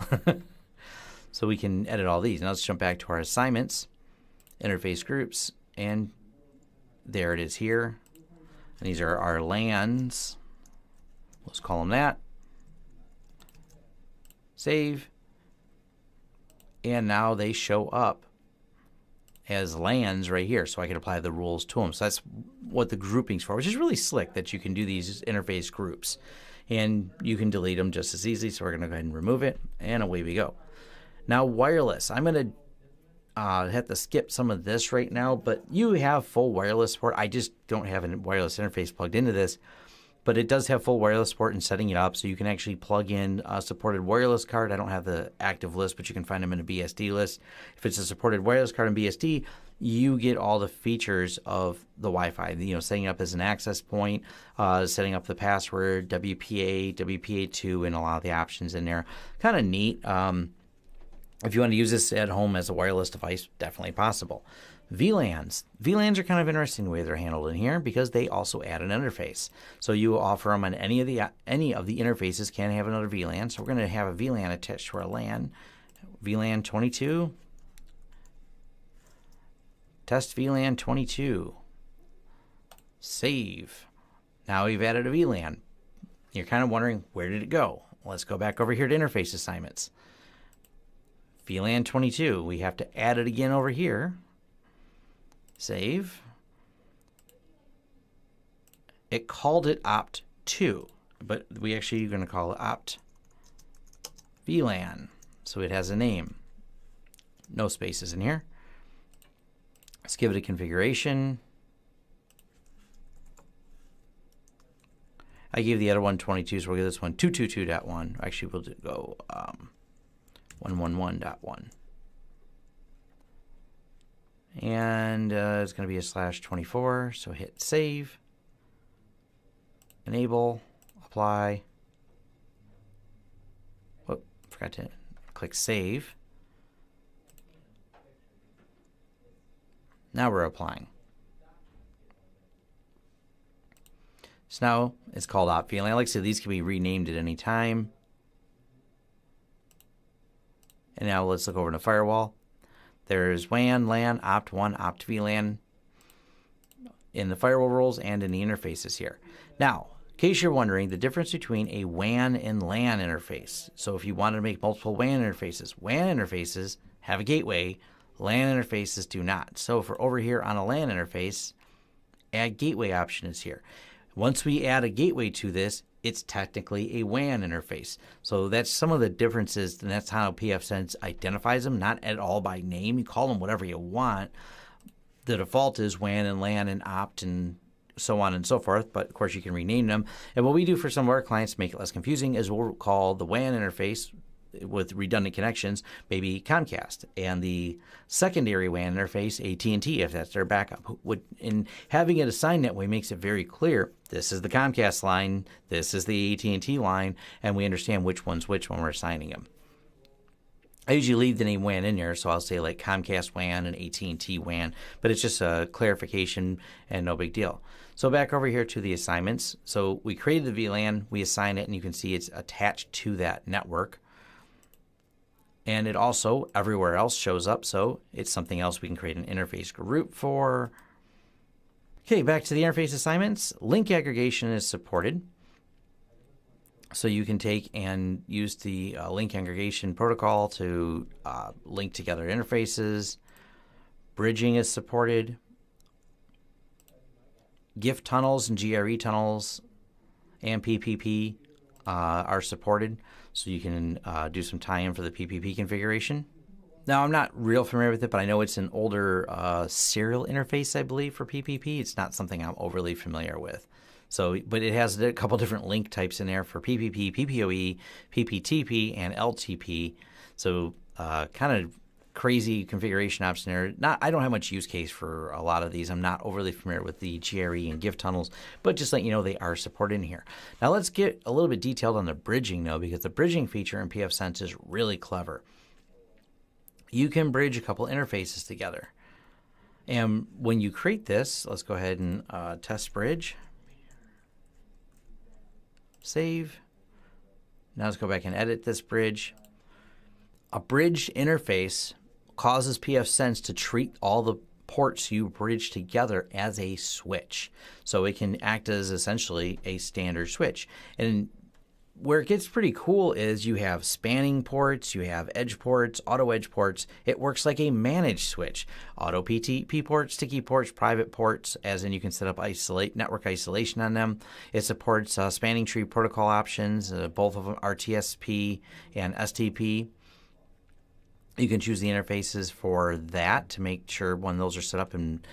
So we can edit all these. Now let's jump back to our assignments, interface groups, and there it is here. And these are our LANs. Let's call them that. Save. And now they show up as LANs right here, so I can apply the rules to them. So that's what the grouping's for, which is really slick that you can do these interface groups. And you can delete them just as easily, so we're going to go ahead and remove it, and away we go. Now wireless. I'm going to have to skip some of this right now, but you have full wireless support. I just don't have a wireless interface plugged into this, but it does have full wireless support in setting it up, so you can actually plug in a supported wireless card. I don't have the active list, but you can find them in a BSD list. If it's a supported wireless card in BSD, you get all the features of the Wi-Fi, setting up as an access point, setting up the password, WPA, WPA2, and a lot of the options in there. Kind of neat. If you want to use this at home as a wireless device, definitely possible. VLANs. VLANs are kind of interesting the way they're handled in here because they also add an interface. So you offer them on any of the interfaces can have another VLAN. So we're going to have a VLAN attached to our LAN. VLAN 22. Test VLAN 22. Save. Now we've added a VLAN. You're kind of wondering, where did it go? Let's go back over here to interface assignments. VLAN 22. We have to add it again over here. Save. It called it opt2, but we actually are going to call it opt VLAN. So it has a name. No spaces in here. Let's give it a configuration. I gave the other one 22, so we'll give this one 222.1. Actually, we'll go 111.1. And it's going to be a /24, so hit save, enable, apply. Whoop, forgot to click save. Now we're applying. So now it's called op VLAN. Like I said, these can be renamed at any time. And now let's look over to Firewall. There's WAN, LAN, opt1, opt VLAN in the firewall rules and in the interfaces here. Now, in case you're wondering, the difference between a WAN and LAN interface. So if you want to make multiple WAN interfaces have a gateway, LAN interfaces do not. So for over here on a LAN interface, add gateway option is here. Once we add a gateway to this, it's technically a WAN interface. So that's some of the differences, and that's how pfSense identifies them, not at all by name. You call them whatever you want. The default is WAN and LAN and opt and so on and so forth, but of course you can rename them. And what we do for some of our clients to make it less confusing is we'll call the WAN interface with redundant connections, maybe Comcast, and the secondary WAN interface, AT&T, if that's their backup. And having it assigned that way makes it very clear. This is the Comcast line, this is the AT&T line, and we understand which one's which when we're assigning them. I usually leave the name WAN in there, so I'll say like Comcast WAN and AT&T WAN, but it's just a clarification and no big deal. So back over here to the assignments. So we created the VLAN, we assign it, and you can see it's attached to that network. And it also everywhere else shows up, so it's something else we can create an interface group for. Okay, back to the interface assignments. Link aggregation is supported. So you can take and use the link aggregation protocol to link together interfaces. Bridging is supported. GIF tunnels and GRE tunnels and PPP are supported. So you can do some tie-in for the PPP configuration. Now, I'm not real familiar with it, but I know it's an older serial interface, I believe, for PPP. It's not something I'm overly familiar with. So, but it has a couple different link types in there for PPP, PPOE, PPTP, and LTP. So, kind of crazy configuration option there. I don't have much use case for a lot of these. I'm not overly familiar with the GRE and GIF tunnels, but just let you know they are supported in here. Now, let's get a little bit detailed on the bridging, though, because the bridging feature in pfSense is really clever. You can bridge a couple interfaces together. And when you create this, let's go ahead and test bridge. Save. Now let's go back and edit this bridge. A bridge interface causes pfSense to treat all the ports you bridge together as a switch. So it can act as essentially a standard switch. And where it gets pretty cool is you have spanning ports, you have edge ports, auto edge ports. It works like a managed switch. Auto PTP ports, sticky ports, private ports, as in you can set up network isolation on them. It supports spanning tree protocol options, both of them RTSP and STP. You can choose the interfaces for that to make sure when those are set up and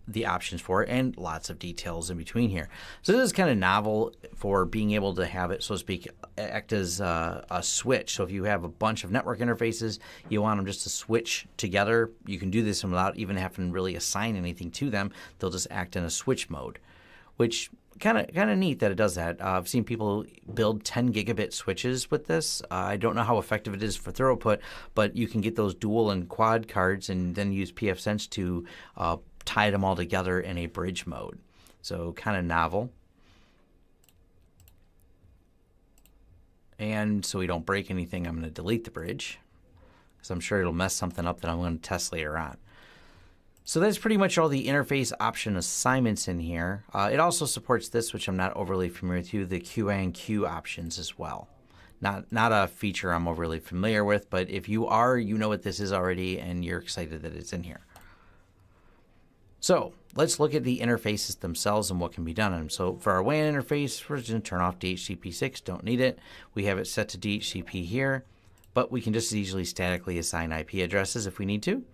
the options for it, and lots of details in between here. So this is kind of novel for being able to have it, so to speak, act as a switch. So if you have a bunch of network interfaces, you want them just to switch together, you can do this without even having to really assign anything to them. They'll just act in a switch mode, which kind of neat that it does that. I've seen people build 10 gigabit switches with this. I don't know how effective it is for throughput, but you can get those dual and quad cards and then use pfSense to tie them all together in a bridge mode. So kind of novel. And so we don't break anything, I'm going to delete the bridge because I'm sure it'll mess something up that I'm going to test later on. So that's pretty much all the interface option assignments in here. It also supports this, which I'm not overly familiar with, the QA/Q options as well. Not a feature I'm overly familiar with, but if you are, you know what this is already and you're excited that it's in here. So let's look at the interfaces themselves and what can be done on them. So for our WAN interface, we're just going to turn off DHCP6, don't need it. We have it set to DHCP here, but we can just as easily statically assign IP addresses if we need to.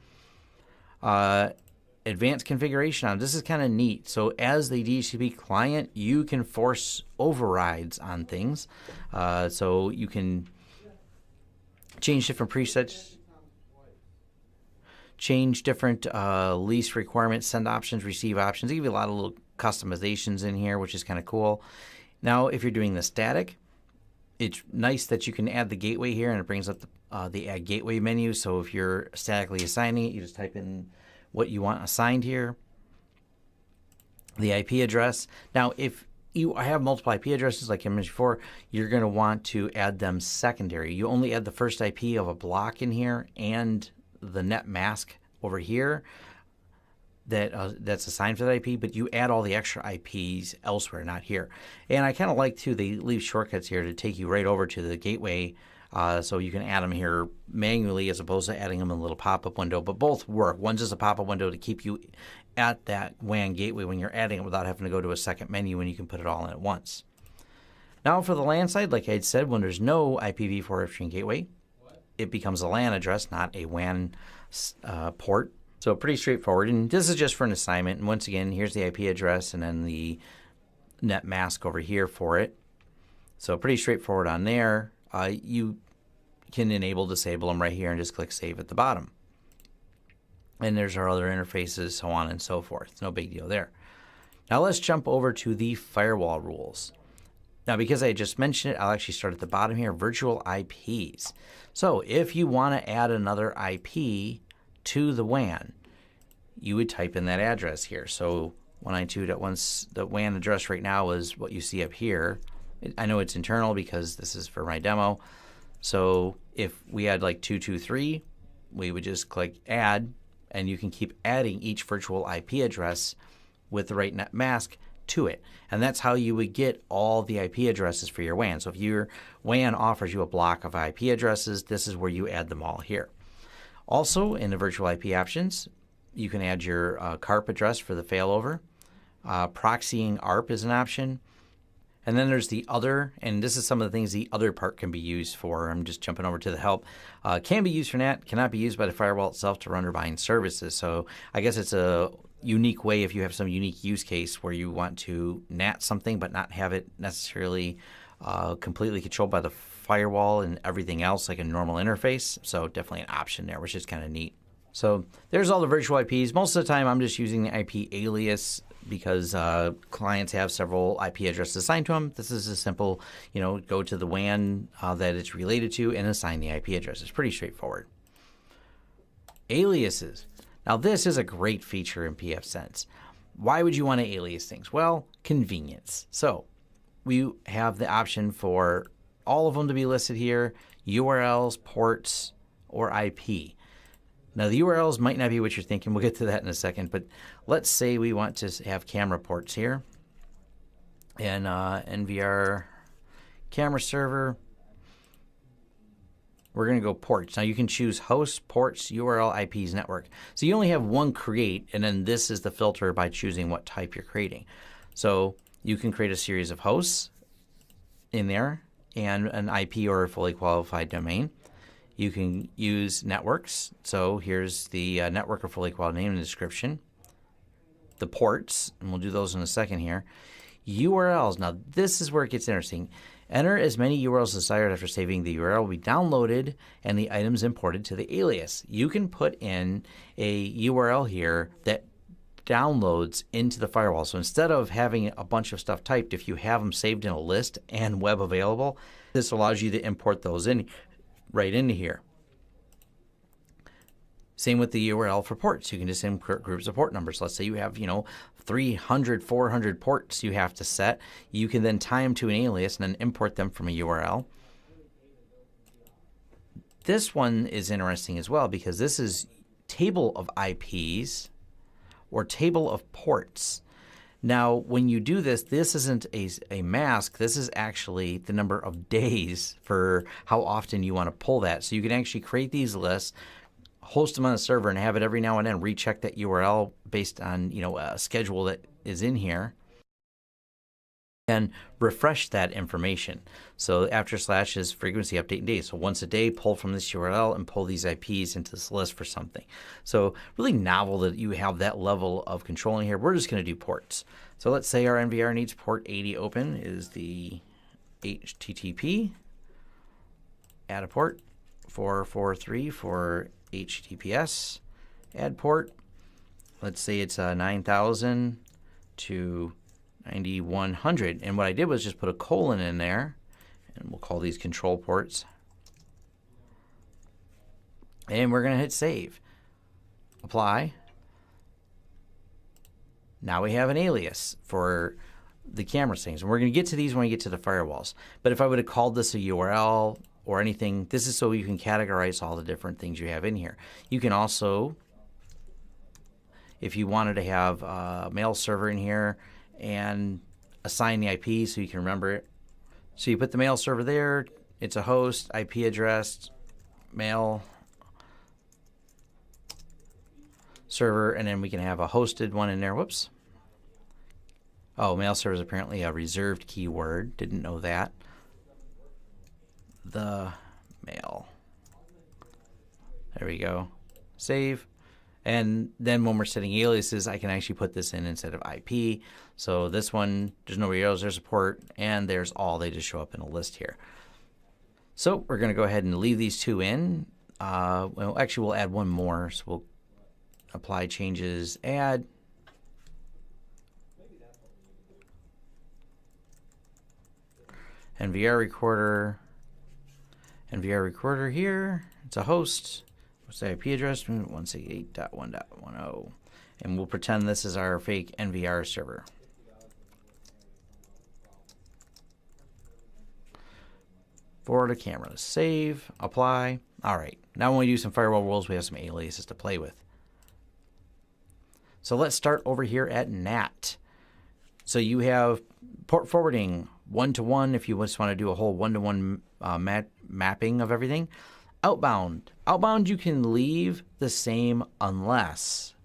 Advanced configuration on this is kind of neat. So as the DHCP client, you can force overrides on things. So you can change different presets, change different lease requirements, send options, receive options. They give you a lot of little customizations in here, which is kind of cool. Now, if you're doing the static, it's nice that you can add the gateway here, and it brings up the Add Gateway menu. So if you're statically assigning it, you just type in what you want assigned here, the IP address. Now, if you have multiple IP addresses like I mentioned before, you're going to want to add them secondary. You only add the first IP of a block in here and the net mask over here that's assigned for that IP, but you add all the extra IPs elsewhere, not here. And I kind of like too, they leave shortcuts here to take you right over to the gateway, so you can add them here manually as opposed to adding them in a little pop-up window, but both work. One's just a pop-up window to keep you at that WAN gateway when you're adding it without having to go to a second menu, and you can put it all in at once. Now for the LAN side, like I had said, when there's no IPv4 upstream gateway, it becomes a LAN address, not a WAN port. So pretty straightforward, and this is just for an assignment. And once again, here's the IP address and then the net mask over here for it. So pretty straightforward on there. You can enable, disable them right here and just click save at the bottom. And there's our other interfaces, so on and so forth. No big deal there. Now let's jump over to the firewall rules. Now, because I just mentioned it, I'll actually start at the bottom here, virtual IPs. So if you want to add another IP to the WAN, you would type in that address here. So 192.1, the WAN address right now is what you see up here. I know it's internal because this is for my demo. So if we had like 223, we would just click add, and you can keep adding each virtual IP address with the right net mask to it. And that's how you would get all the IP addresses for your WAN. So if your WAN offers you a block of IP addresses, this is where you add them all here. Also, in the virtual IP options, you can add your CARP address for the failover. Proxying ARP is an option. And then there's the other, and this is some of the things the other part can be used for. I'm just jumping over to the help. Can be used for NAT, cannot be used by the firewall itself to run or bind services. So I guess it's a unique way if you have some unique use case where you want to NAT something but not have it necessarily completely controlled by the firewall and everything else like a normal interface. So definitely an option there, which is kind of neat. So there's all the virtual IPs. Most of the time I'm just using the IP alias because clients have several IP addresses assigned to them. This is a simple, go to the WAN that it's related to and assign the IP address. It's pretty straightforward. Aliases. Now this is a great feature in pfSense. Why would you want to alias things? Well, convenience. So we have the option for all of them to be listed here, URLs, ports, or IP. Now the URLs might not be what you're thinking. We'll get to that in a second, but let's say we want to have camera ports here. And NVR camera server, we're going to go ports. Now you can choose hosts, ports, URL, IPs, network. So you only have one create, and then this is the filter by choosing what type you're creating. So you can create a series of hosts in there and an IP or a fully qualified domain. You can use networks. So here's the network or fully qualified name and description. The ports, and we'll do those in a second here. URLs. Now this is where it gets interesting. Enter as many URLs as desired after saving. The URL will be downloaded and the items imported to the alias. You can put in a URL here that downloads into the firewall. So instead of having a bunch of stuff typed, if you have them saved in a list and web available, this allows you to import those in right into here. Same with the URL for ports. You can just import groups of port numbers. Let's say you have, 300, 400 ports you have to set. You can then tie them to an alias and then import them from a URL. This one is interesting as well because this is table of IPs or table of ports. Now, when you do this, this isn't a mask. This is actually the number of days for how often you want to pull that. So you can actually create these lists, host them on a server, and have it every now and then recheck that URL based on a schedule that is in here, and refresh that information. So after slash is frequency update and day. So once a day, pull from this URL and pull these IPs into this list for something. So really novel that you have that level of control in here. We're just going to do ports. So let's say our NVR needs port 80 open is the HTTP. Add a port 443 for HTTPS. Add port. Let's say it's 9,000 to 9100, and what I did was just put a colon in there, and we'll call these control ports, and we're going to hit save, apply, Now we have an alias for the camera things. And we're going to get to these when we get to the firewalls. But if I would have called this a URL or anything, this is so you can categorize all the different things you have in here. You can also, if you wanted to have a mail server in here and assign the IP so you can remember it. So you put the mail server there, it's a host, IP address, mail server, and then we can have a hosted one in there. Whoops. Oh, mail server is apparently a reserved keyword. Didn't know that. The mail. There we go. Save. And then when we're setting aliases, I can actually put this in instead of IP. So this one, there's no arrows, there's support, and there's all. They just show up in a list here. So we're going to go ahead and leave these two in. Well, actually, we'll add one more. So we'll apply changes, add. NVR recorder here. It's a host. What's the IP address? 168.1.10. And we'll pretend this is our fake NVR server. Forward to camera. Save. Apply. All right. Now when we do some firewall rules, we have some aliases to play with. So let's start over here at NAT. So you have port forwarding one-to-one if you just want to do a whole one-to-one mapping of everything. Outbound. Outbound you can leave the same unless,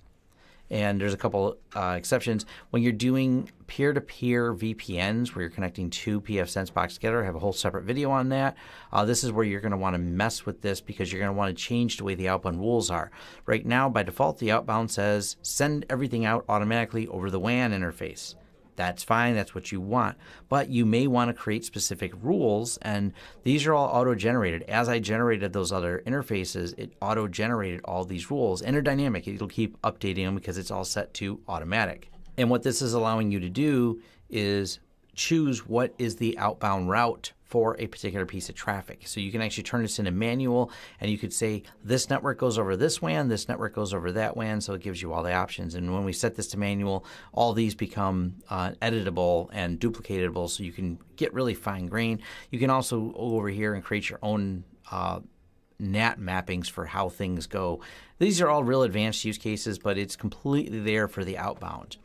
and there's a couple exceptions, when you're doing peer-to-peer VPNs where you're connecting two pfSense boxes together. I have a whole separate video on that. This is where you're going to want to mess with this because you're going to want to change the way the outbound rules are. Right now, by default, the outbound says send everything out automatically over the WAN interface. That's fine. That's what you want. But you may want to create specific rules, and these are all auto-generated. As I generated those other interfaces, it auto-generated all these rules. And they're dynamic. It'll keep updating them because it's all set to automatic. And what this is allowing you to do is choose what is the outbound route for a particular piece of traffic. So you can actually turn this into manual, and you could say this network goes over this WAN, this network goes over that WAN, so it gives you all the options. And when we set this to manual, all these become editable and duplicatable, so you can get really fine-grained. You can also go over here and create your own NAT mappings for how things go. These are all real advanced use cases, but it's completely there for the outbound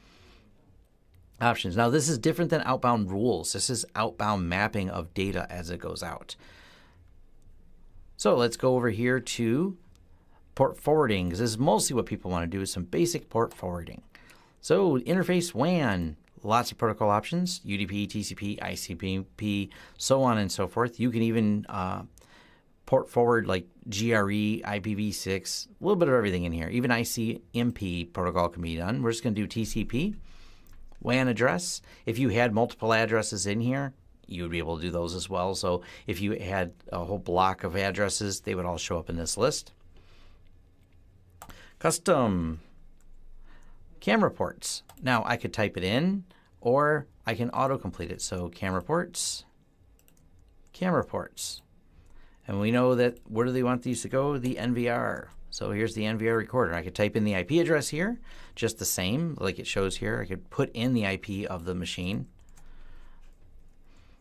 options. Now, this is different than outbound rules. This is outbound mapping of data as it goes out. So let's go over here to port forwarding, because this is mostly what people want to do, is some basic port forwarding. So interface WAN, lots of protocol options, UDP, TCP, ICP, so on and so forth. You can even port forward like GRE, IPv6, a little bit of everything in here. Even ICMP protocol can be done. We're just going to do TCP. WAN address. If you had multiple addresses in here, you would be able to do those as well. So if you had a whole block of addresses, they would all show up in this list. Custom camera ports. Now I could type it in, or I can autocomplete it. So camera ports. And we know that where do they want these to go? The NVR. So here's the NVR recorder. I could type in the IP address here, just the same, like it shows here. I could put in the IP of the machine,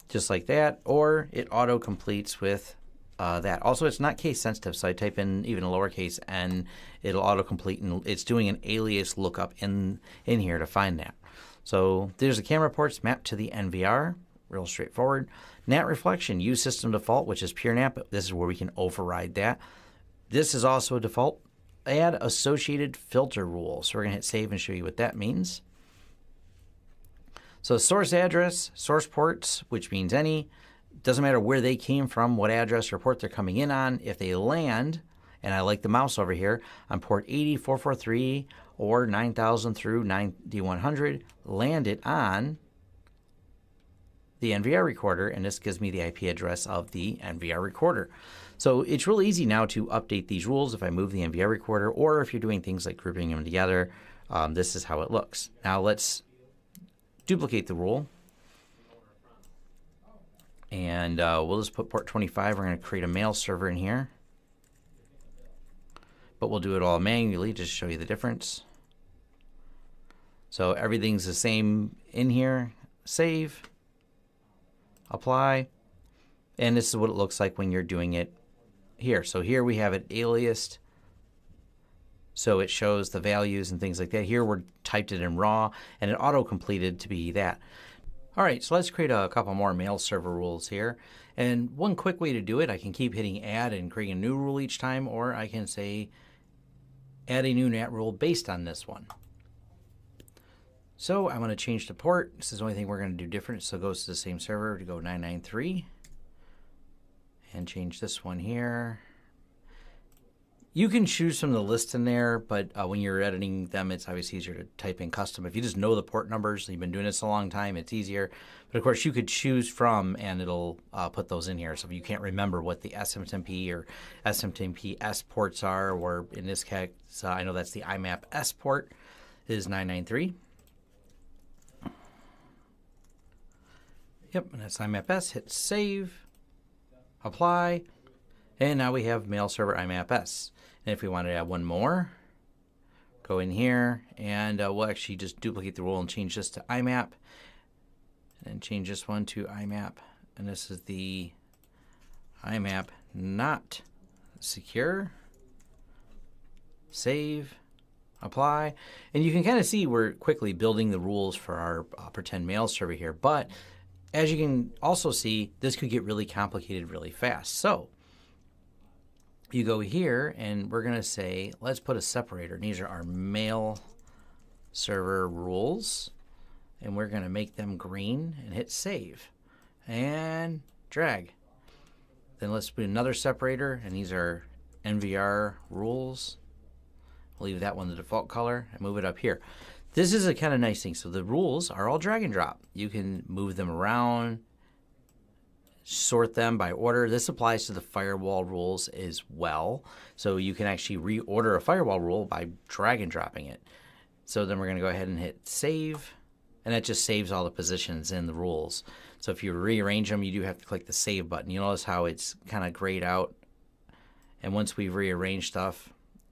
just like that, or it auto-completes with that. Also, it's not case sensitive, so I type in even a lowercase n, it'll auto-complete, and it's doing an alias lookup in here to find that. So there's the camera ports mapped to the NVR, real straightforward. NAT reflection, use system default, which is pure NAT, but this is where we can override that. This is also a default. Add associated filter rule. So we're going to hit save and show you what that means. So source address, source ports, which means any. Doesn't matter where they came from, what address or port they're coming in on. If they land, and I like the mouse over here, on port 8443 or 9000 through 9100, land it on the NVR recorder, and this gives me the IP address of the NVR recorder. So it's really easy now to update these rules if I move the NVR recorder, or if you're doing things like grouping them together, this is how it looks. Now let's duplicate the rule. And we'll just put port 25. We're going to create a mail server in here. But we'll do it all manually just to show you the difference. So everything's the same in here. Save, apply, and this is what it looks like when you're doing it here. So here we have it aliased, so it shows the values and things like that. Here we're typed it in raw, and it auto-completed to be that. All right, so let's create a couple more mail server rules here. And one quick way to do it, I can keep hitting add and create a new rule each time, or I can say add a new NAT rule based on this one. So I want to change the port. This is the only thing we're going to do different. So it goes to the same server to go 993. And change this one here. You can choose from the list in there, but when you're editing them, it's obviously easier to type in custom. If you just know the port numbers, you've been doing this a long time, it's easier. But of course, you could choose from, and it'll put those in here. So if you can't remember what the SMTP or SMTP-S ports are, or in this case, I know that's the IMAP-S port, is 993. Yep, and that's IMAP-S. Hit save, apply, and now we have mail server IMAP-S. And if we want to add one more, go in here, and we'll actually just duplicate the rule and change this to IMAP, and change this one to IMAP. And this is the IMAP not secure. Save, apply, and you can kind of see we're quickly building the rules for our pretend mail server here. But as you can also see, this could get really complicated really fast. So you go here, and we're going to say, let's put a separator. And these are our mail server rules. And we're going to make them green and hit save. And drag. Then let's put another separator, and these are NVR rules. We'll leave that one the default color and move it up here. This is a kind of nice thing. So the rules are all drag and drop. You can move them around, sort them by order. This applies to the firewall rules as well. So you can actually reorder a firewall rule by drag and dropping it. So then we're going to go ahead and hit save, and that just saves all the positions in the rules. So if you rearrange them, you do have to click the save button. You notice how it's kind of grayed out. And once we've rearranged stuff,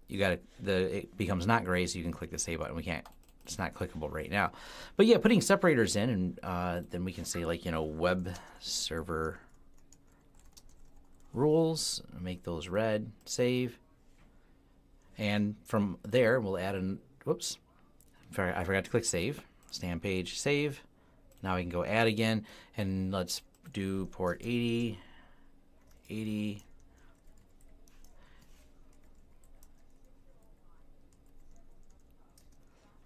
it becomes not gray, so you can click the save button. It's not clickable right now. But yeah, putting separators in, and then we can say, like, web server rules, make those red, save. And from there, we'll add whoops, I forgot to click save. Stay on page, save. Now we can go add again, and let's do port 80, 80.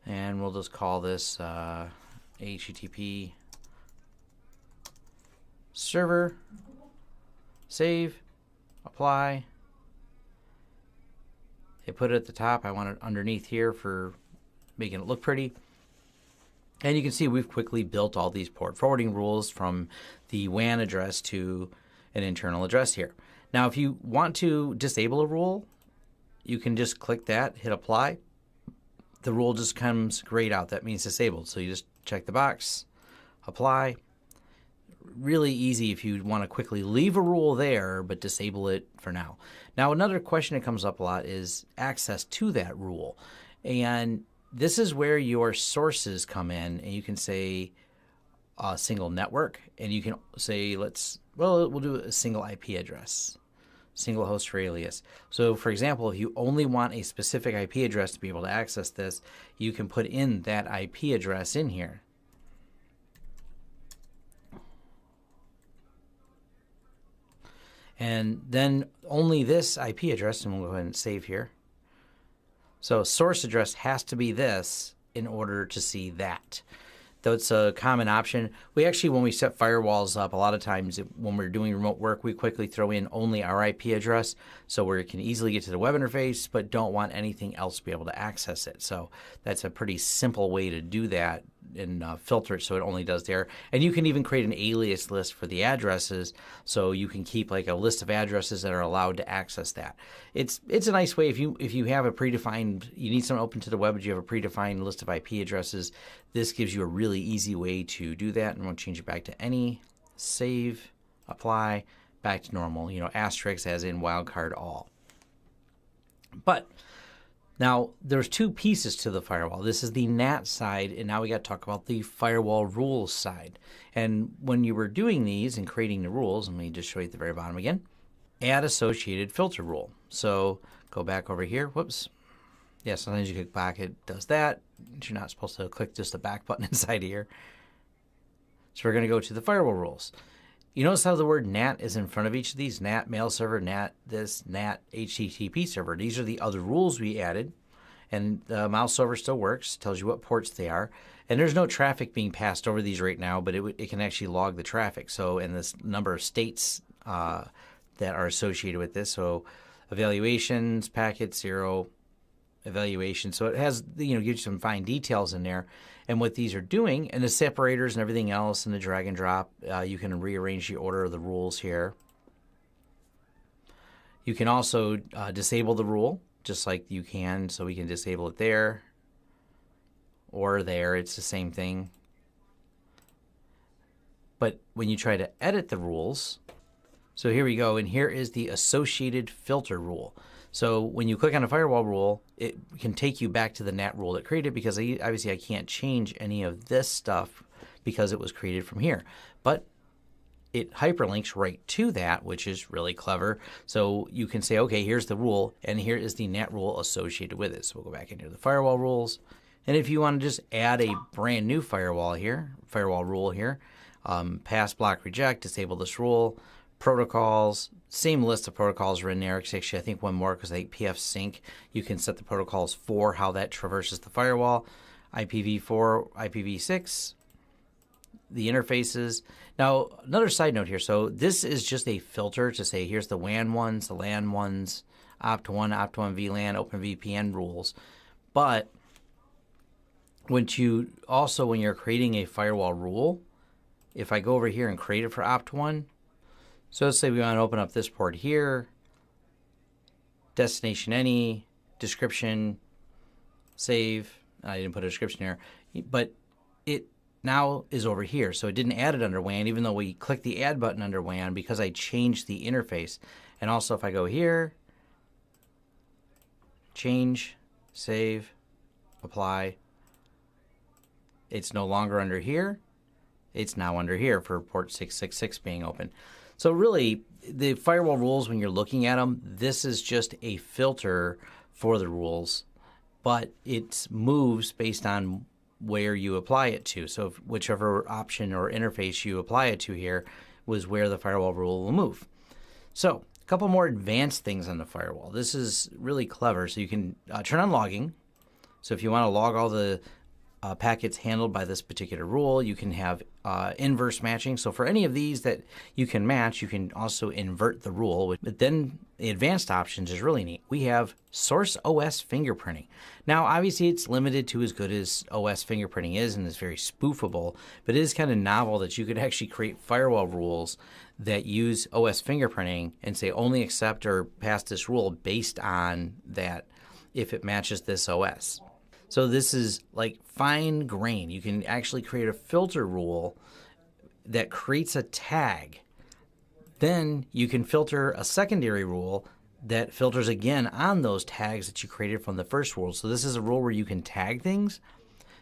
And we'll just call this HTTP server, save, apply. They put it at the top. I want it underneath here for making it look pretty. And you can see we've quickly built all these port forwarding rules from the WAN address to an internal address here. Now, if you want to disable a rule, you can just click that, hit apply. The rule just comes grayed out. That means disabled. So you just check the box, apply. Really easy if you want to quickly leave a rule there, but disable it for now. Now, another question that comes up a lot is access to that rule. And this is where your sources come in, and you can say a single network, and you can say, we'll do a single IP address. Single host for alias. So for example, if you only want a specific IP address to be able to access this, you can put in that IP address in here. And then only this IP address, and we'll go ahead and save here. So source address has to be this in order to see that. Though it's a common option. We actually, when we set firewalls up, a lot of times when we're doing remote work, we quickly throw in only our IP address so we can easily get to the web interface, but don't want anything else to be able to access it. So that's a pretty simple way to do that and filter it so it only does there. And you can even create an alias list for the addresses, so you can keep like a list of addresses that are allowed to access that. It's a nice way if you have a predefined, you need something open to the web, but you have a predefined list of IP addresses. This gives you a really easy way to do that. And we'll change it back to any, save, apply, back to normal. Asterisk as in wildcard all. But Now, there's two pieces to the firewall. This is the NAT side, and now we got to talk about the firewall rules side. And when you were doing these and creating the rules, let me just show you at the very bottom again, add associated filter rule. So go back over here. Whoops. Yeah, sometimes you click back, it does that. You're not supposed to click just the back button inside here. So we're going to go to the firewall rules. You notice how the word NAT is in front of each of these? NAT mail server, NAT this, NAT HTTP server. These are the other rules we added. And the mouse over still works, tells you what ports they are. And there's no traffic being passed over these right now, but it can actually log the traffic. So, and this number of states that are associated with this. So evaluations, packet 0, evaluation. So it has, gives you some fine details in there. And what these are doing, and the separators and everything else, and the drag and drop, you can rearrange the order of the rules here. You can also disable the rule, just like you can. So we can disable it there or there. It's the same thing. But when you try to edit the rules, so here we go, and here is the associated filter rule. So when you click on a firewall rule, it can take you back to the NAT rule that created, because obviously I can't change any of this stuff because it was created from here. But it hyperlinks right to that, which is really clever. So you can say, okay, here's the rule, and here is the NAT rule associated with it. So we'll go back into the firewall rules. And if you want to just add a brand new firewall rule here, pass, block, reject, disable this rule, protocols, same list of protocols are in there. Actually, I think one more, because I think pfSense, you can set the protocols for how that traverses the firewall. IPv4, IPv6, the interfaces. Now, another side note here. So this is just a filter to say, here's the WAN ones, the LAN ones, Opt1, Opt1 VLAN, OpenVPN rules. But when you're creating a firewall rule, if I go over here and create it for Opt1, so let's say we want to open up this port here, destination any, description, save. I didn't put a description here, but it now is over here. So it didn't add it under WAN, even though we clicked the add button under WAN, because I changed the interface. And also if I go here, change, save, apply, it's no longer under here. It's now under here for port 666 being open. So really, the firewall rules, when you're looking at them, this is just a filter for the rules, but it moves based on where you apply it to. So whichever option or interface you apply it to here was where the firewall rule will move. So a couple more advanced things on the firewall. This is really clever. So you can turn on logging. So if you want to log all the packets handled by this particular rule, you can have inverse matching. So for any of these that you can match, you can also invert the rule. But then the advanced options is really neat. We have source OS fingerprinting. Now, obviously, it's limited to as good as OS fingerprinting is, and it's very spoofable. But it is kind of novel that you could actually create firewall rules that use OS fingerprinting and say only accept or pass this rule based on that if it matches this OS. So this is like fine grain. You can actually create a filter rule that creates a tag. Then you can filter a secondary rule that filters again on those tags that you created from the first rule. So this is a rule where you can tag things.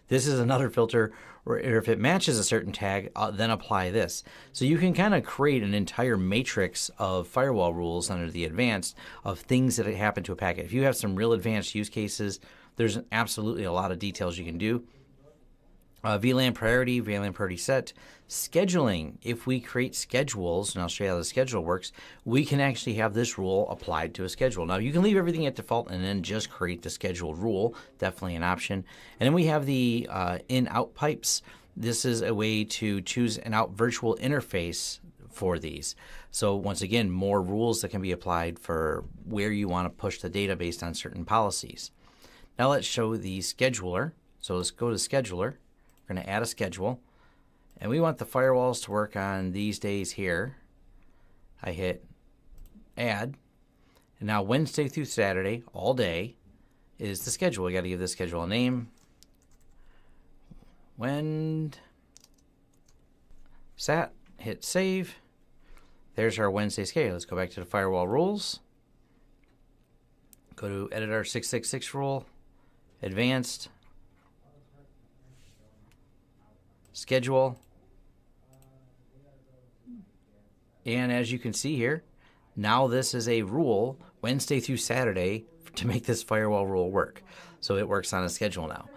This is another filter where if it matches a certain tag, then apply this. So you can kind of create an entire matrix of firewall rules under the advanced of things that happen to a packet. If you have some real advanced use cases, there's absolutely a lot of details you can do. VLAN priority set, scheduling. If we create schedules, and I'll show you how the schedule works, we can actually have this rule applied to a schedule. Now, you can leave everything at default and then just create the scheduled rule, definitely an option. And then we have the in-out pipes. This is a way to choose an out virtual interface for these. So once again, more rules that can be applied for where you want to push the data based on certain policies. Now let's show the scheduler. So let's go to scheduler. We're going to add a schedule. And we want the firewalls to work on these days here. I hit add. And now Wednesday through Saturday, all day, is the schedule. We got to give this schedule a name. Sat, hit save. There's our Wednesday schedule. Let's go back to the firewall rules. Go to Editor 666 rule, Advanced, Schedule, and as you can see here, now this is a rule Wednesday through Saturday to make this firewall rule work. So it works on a schedule now.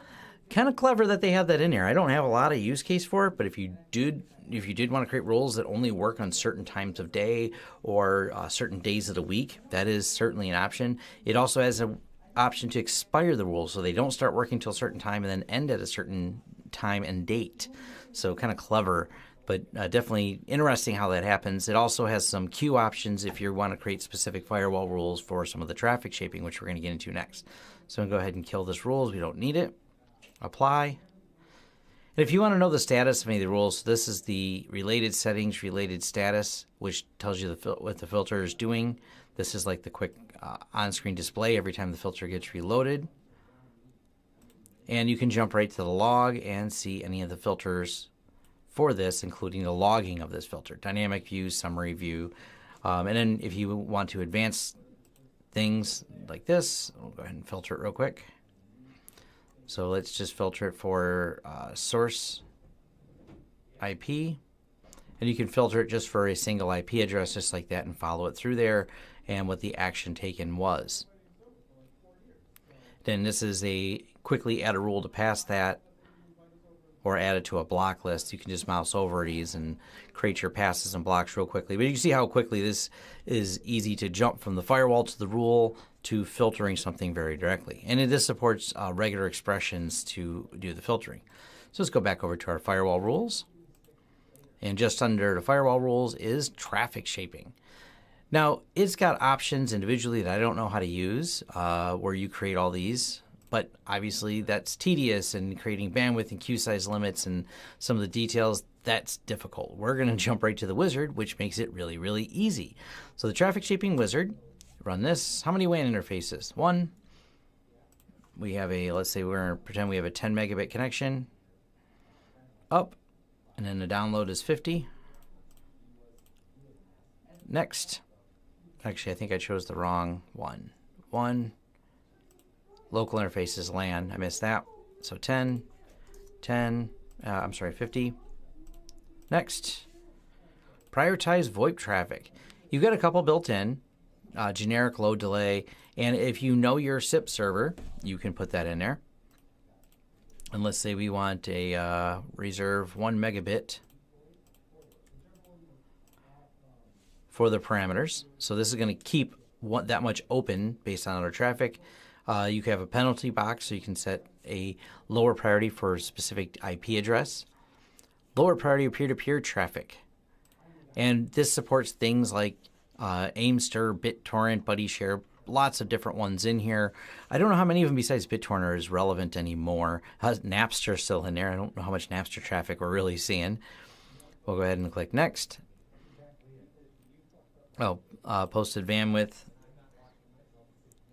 Kind of clever that they have that in there. I don't have a lot of use case for it, but if you did want to create rules that only work on certain times of day or certain days of the week, that is certainly an option. It also has an option to expire the rules so they don't start working till a certain time and then end at a certain time and date. So kind of clever, but definitely interesting how that happens. It also has some queue options if you want to create specific firewall rules for some of the traffic shaping, which we're going to get into next. So I'm going to go ahead and kill this rules. We don't need it. Apply. And if you want to know the status of any of the rules, this is the related settings, related status, which tells you what the filter is doing. This is like the quick on-screen display every time the filter gets reloaded. And you can jump right to the log and see any of the filters for this, including the logging of this filter. Dynamic view, summary view. And then if you want to advance things like this, we'll go ahead and filter it real quick. So let's just filter it for source IP. And you can filter it just for a single IP address, just like that, and follow it through there and what the action taken was. Then this is a quickly add a rule to pass that or add it to a block list. You can just mouse over these and create your passes and blocks real quickly. But you can see how quickly this is easy to jump from the firewall to the rule to filtering something very directly. And this supports regular expressions to do the filtering. So let's go back over to our firewall rules. And just under the firewall rules is traffic shaping. Now, it's got options individually that I don't know how to use, where you create all these. But obviously that's tedious, and creating bandwidth and queue size limits and some of the details, that's difficult. We're going to jump right to the wizard, which makes it really, really easy. So the traffic shaping wizard, run this. How many WAN interfaces? One. We have a, let's say we're going to pretend we have a 10 megabit connection. Up. And then the download is 50. Next. Actually, I think I chose the wrong one. Local interface is LAN. I missed that. So 10, I'm sorry, 50. Next. Prioritize VoIP traffic. You've got a couple built in. Generic low delay. And if you know your SIP server, you can put that in there. And let's say we want a reserve 1 megabit for the parameters. So this is going to keep that much open based on our traffic. You can have a penalty box, so you can set a lower priority for a specific IP address. Lower priority peer-to-peer traffic. And this supports things like Aimster, BitTorrent, BuddyShare, lots of different ones in here. I don't know how many of them besides BitTorrent is relevant anymore. Napster still in there. I don't know how much Napster traffic we're really seeing. We'll go ahead and click Next. Posted bandwidth.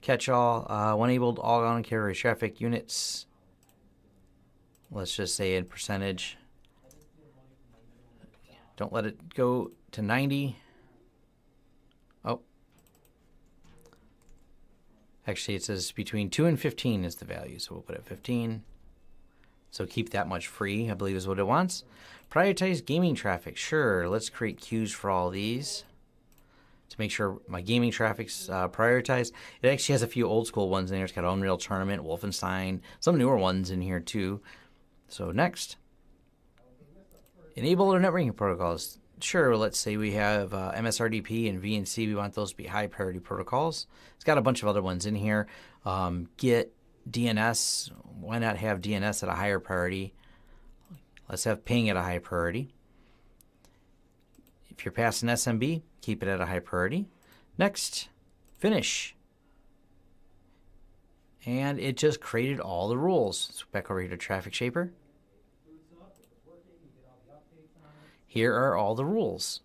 Catch-all, enabled all on-carrier traffic units. Let's just say in percentage. Don't let it go to 90. Oh. Actually, it says between 2 and 15 is the value, so we'll put it 15. So keep that much free, I believe is what it wants. Prioritize gaming traffic. Sure, let's create queues for all these to make sure my gaming traffic's prioritized. It actually has a few old school ones in there. It's got Unreal Tournament, Wolfenstein, some newer ones in here too. So next. Enable our networking protocols. Sure, let's say we have MSRDP and VNC. We want those to be high priority protocols. It's got a bunch of other ones in here. Git, DNS. Why not have DNS at a higher priority? Let's have ping at a high priority. If you're passing SMB, keep it at a high priority. Next, finish. And it just created all the rules. So back over here to Traffic Shaper. Here are all the rules.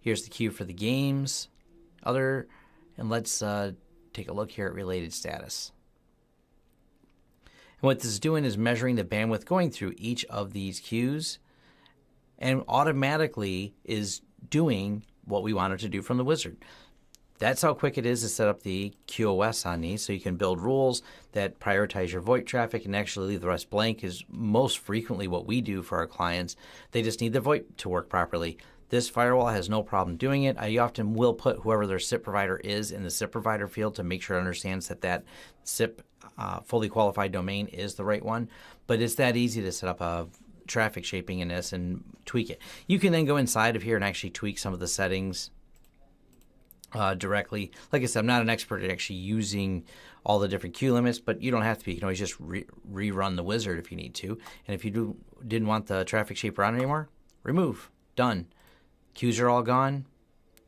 Here's the queue for the games, and let's take a look here at related status. And what this is doing is measuring the bandwidth going through each of these queues, and automatically is doing what we wanted to do from the wizard. That's how quick it is to set up the QoS on these, so you can build rules that prioritize your VoIP traffic and actually leave the rest blank is most frequently what we do for our clients. They just need their VoIP to work properly. This firewall has no problem doing it. I often will put whoever their SIP provider is in the SIP provider field to make sure it understands that that SIP fully qualified domain is the right one. But it's that easy to set up a traffic shaping in this and tweak it. You can then go inside of here and actually tweak some of the settings directly. Like I said, I'm not an expert at actually using all the different queue limits, but you don't have to be. You can always just rerun the wizard if you need to. And if you didn't want the traffic shaper on anymore, remove. Done. Queues are all gone.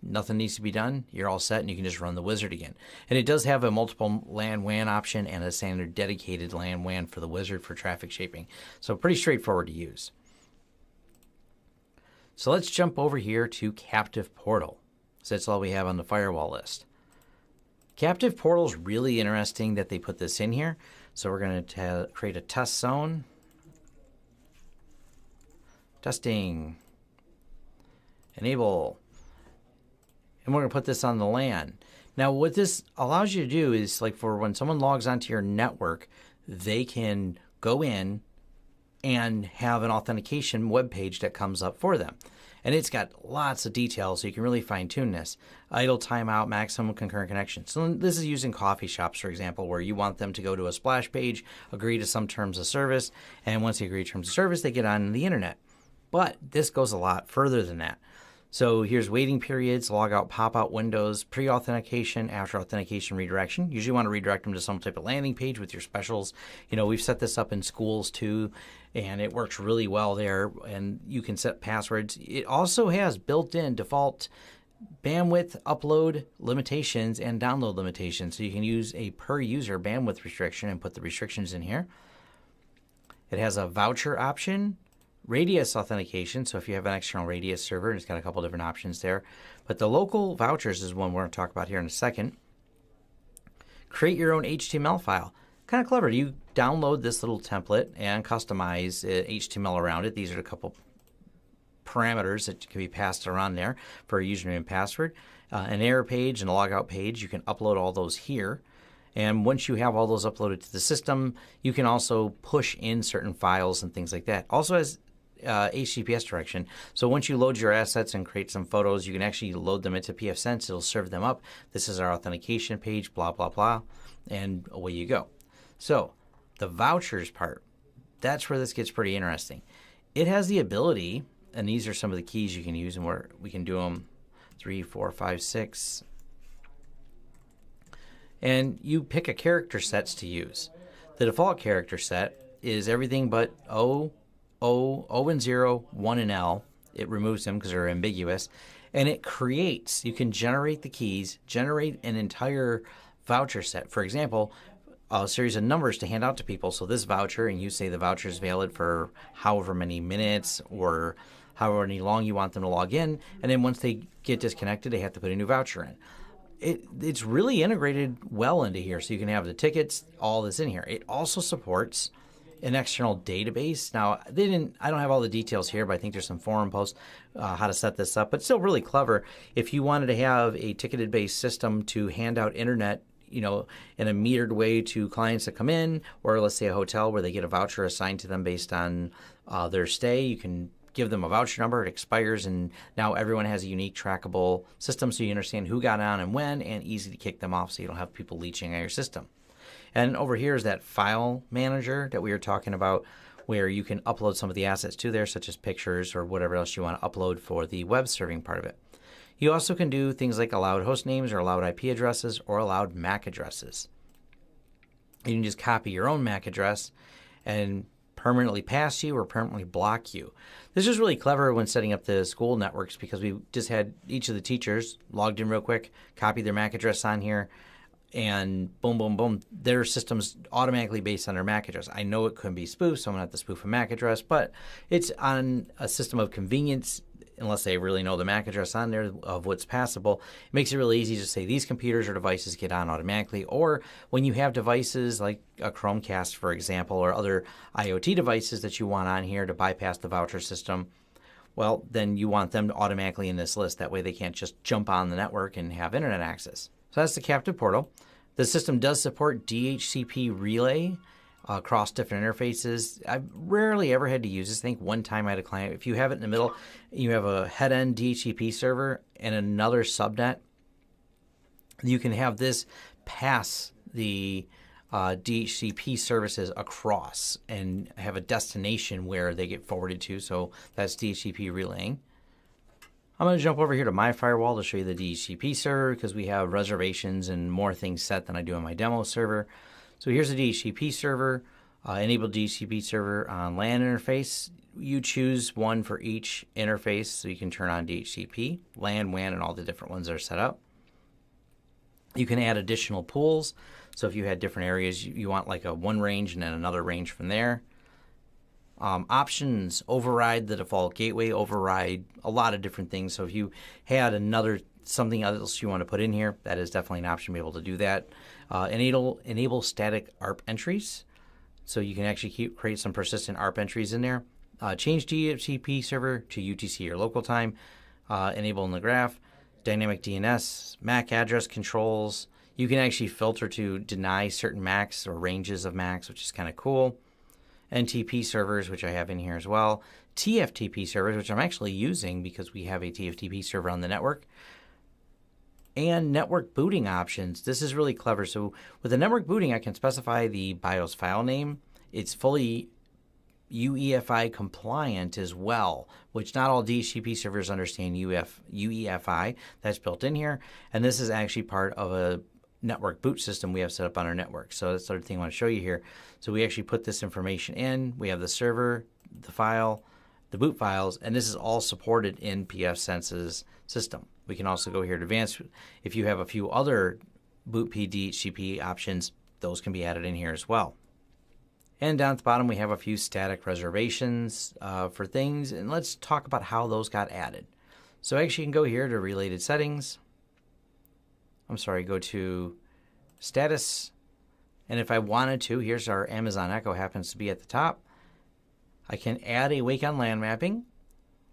Nothing needs to be done. You're all set, and you can just run the wizard again. And it does have a multiple LAN WAN option and a standard dedicated LAN WAN for the wizard for traffic shaping. So pretty straightforward to use. So let's jump over here to Captive Portal. So that's all we have on the firewall list. Captive Portal is really interesting that they put this in here. So we're going to create a test zone. Testing. Enable. And we're going to put this on the LAN. Now, what this allows you to do is, like, for when someone logs onto your network, they can go in and have an authentication web page that comes up for them. And it's got lots of details, so you can really fine-tune this. Idle timeout, maximum concurrent connection. So this is used in coffee shops, for example, where you want them to go to a splash page, agree to some terms of service, and once they agree to terms of service, they get on the internet. But this goes a lot further than that. So here's waiting periods, log out, pop out windows, pre-authentication, after authentication redirection. Usually want to redirect them to some type of landing page with your specials. You know, we've set this up in schools too, and it works really well there. And you can set passwords. It also has built-in default bandwidth upload limitations and download limitations. So you can use a per user bandwidth restriction and put the restrictions in here. It has a voucher option. Radius authentication, so if you have an external Radius server, it's got a couple different options there. But the local vouchers is one we're going to talk about here in a second. Create your own HTML file. Kind of clever. You download this little template and customize HTML around it. These are a couple parameters that can be passed around there for a username and password. An error page and a logout page, you can upload all those here. And once you have all those uploaded to the system, you can also push in certain files and things like that. Also has HTTPS direction. So once you load your assets and create some photos, you can actually load them into pfSense. It'll serve them up. This is our authentication page, blah, blah, blah, and away you go. So the vouchers part, that's where this gets pretty interesting. It has the ability, and these are some of the keys you can use, and we can do them 3, 4, 5, 6. And you pick a character sets to use. The default character set is everything but O and 0, 1 and L. It removes them because they're ambiguous. And it creates, you can generate the keys, generate an entire voucher set. For example, a series of numbers to hand out to people. So this voucher, and you say the voucher is valid for however many minutes or however long you want them to log in. And then once they get disconnected, they have to put a new voucher in. It's really integrated well into here. So you can have the tickets, all this in here. It also supports an external database. Now, I don't have all the details here, but I think there's some forum posts how to set this up. But still really clever. If you wanted to have a ticketed-based system to hand out internet, you know, in a metered way to clients that come in, or let's say a hotel where they get a voucher assigned to them based on their stay, you can give them a voucher number, it expires, and now everyone has a unique trackable system so you understand who got on and when, and easy to kick them off so you don't have people leeching on your system. And over here is that file manager that we were talking about, where you can upload some of the assets to there, such as pictures or whatever else you want to upload for the web serving part of it. You also can do things like allowed host names or allowed IP addresses or allowed MAC addresses. You can just copy your own MAC address and permanently pass you or permanently block you. This is really clever when setting up the school networks, because we just had each of the teachers logged in real quick, copied their MAC address on here, and boom, boom, boom, their system's automatically based on their MAC address. I know it could be spoofed, so I'm going to have to spoof a MAC address, but it's on a system of convenience. Unless they really know the MAC address on there of what's passable, it makes it really easy to say these computers or devices get on automatically. Or when you have devices like a Chromecast, for example, or other IoT devices that you want on here to bypass the voucher system, well, then you want them automatically in this list. That way they can't just jump on the network and have internet access. So that's the captive portal. The system does support DHCP relay across different interfaces. I've rarely ever had to use this. I think one time I had a client. If you have it in the middle, you have a head-end DHCP server and another subnet, you can have this pass the DHCP services across and have a destination where they get forwarded to. So that's DHCP relaying. I'm going to jump over here to my firewall to show you the DHCP server because we have reservations and more things set than I do on my demo server. So here's the DHCP server, enable DHCP server on LAN interface. You choose one for each interface so you can turn on DHCP, LAN, WAN, and all the different ones that are set up. You can add additional pools. So if you had different areas, you want like a one range and then another range from there. Options, override the default gateway, override a lot of different things. So if you had something else you want to put in here, that is definitely an option to be able to do that. Enable static ARP entries. So you can actually create some persistent ARP entries in there. Change DHCP server to UTC or local time. Enable in the graph. Dynamic DNS, MAC address controls. You can actually filter to deny certain MACs or ranges of MACs, which is kind of cool. NTP servers, which I have in here as well. TFTP servers, which I'm actually using because we have a TFTP server on the network. And network booting options. This is really clever. So with the network booting, I can specify the BIOS file name. It's fully UEFI compliant as well, which not all DHCP servers understand UEFI. That's built in here. And this is actually part of a network boot system we have set up on our network. So that's the other thing I want to show you here. So we actually put this information in. We have the server, the file, the boot files, and this is all supported in pfsense's system. We can also go here to advanced. If you have a few other boot DHCP options, those can be added in here as well. And down at the bottom, we have a few static reservations for things, and let's talk about how those got added. So actually, you can go here to related settings. Go to status, and if I wanted to, here's our Amazon Echo happens to be at the top. I can add a wake on LAN mapping,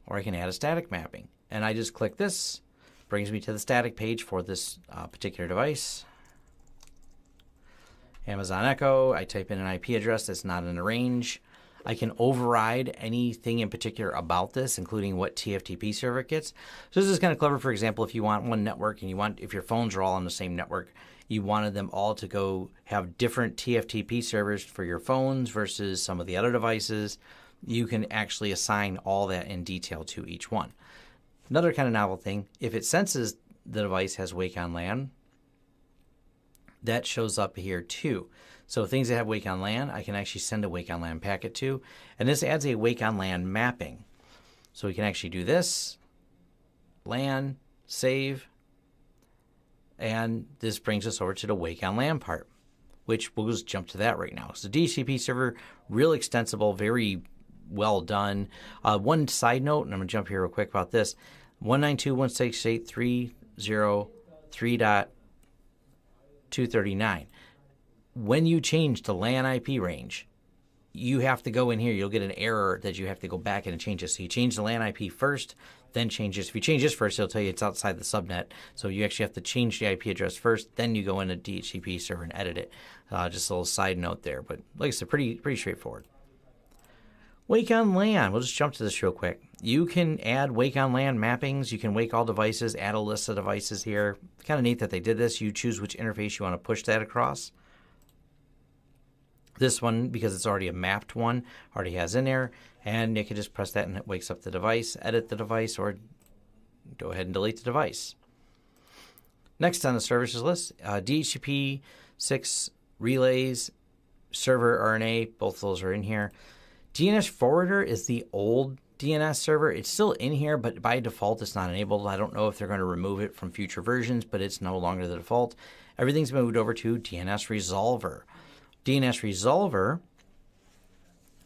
or I can add a static mapping. And I just click this, brings me to the static page for this particular device. Amazon Echo, I type in an IP address that's not in a range. I can override anything in particular about this, including what TFTP server it gets. So this is kind of clever. For example, if you want one network and if your phones are all on the same network, you wanted them all to go have different TFTP servers for your phones versus some of the other devices, you can actually assign all that in detail to each one. Another kind of novel thing, if it senses the device has wake on LAN, that shows up here too. So things that have wake on LAN, I can actually send a wake on LAN packet to. And this adds a wake on LAN mapping. So we can actually do this, LAN, save, and this brings us over to the wake on LAN part, which we'll just jump to that right now. So DHCP server, real extensible, very well done. One side note, and I'm going to jump here real quick about this, 192.168.3.239. When you change the LAN IP range, you have to go in here. You'll get an error that you have to go back in and change it. So you change the LAN IP first, then change this. If you change this first, it'll tell you it's outside the subnet. So you actually have to change the IP address first, then you go into DHCP server and edit it. Just a little side note there. But like I said, pretty straightforward. Wake on LAN. We'll just jump to this real quick. You can add wake on LAN mappings. You can wake all devices, add a list of devices here. Kind of neat that they did this. You choose which interface you want to push that across. This one, because it's already a mapped one, already has in there. And you can just press that and it wakes up the device, edit the device, or go ahead and delete the device. Next on the services list, DHCP 6 relays, server RNA, both of those are in here. DNS forwarder is the old DNS server. It's still in here, but by default, it's not enabled. I don't know if they're going to remove it from future versions, but it's no longer the default. Everything's moved over to DNS resolver. DNS resolver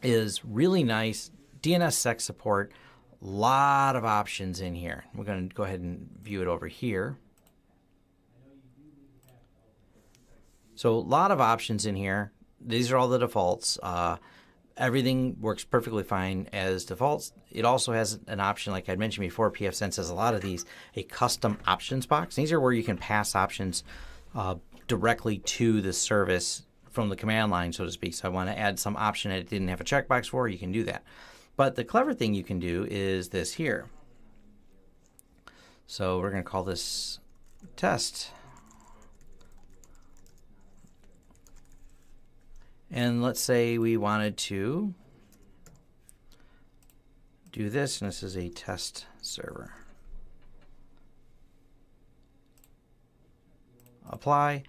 is really nice. DNSSEC support, a lot of options in here. We're going to go ahead and view it over here. So a lot of options in here. These are all the defaults. everything works perfectly fine as default. It also has an option, like I mentioned before, pfsense has a lot of these, a custom options box. These are where you can pass options directly to the service from the command line, so to speak. So I want to add some option that it didn't have a checkbox for, you can do that. But the clever thing you can do is this here. So we're going to call this test. And let's say we wanted to do this, and this is a test server. Apply.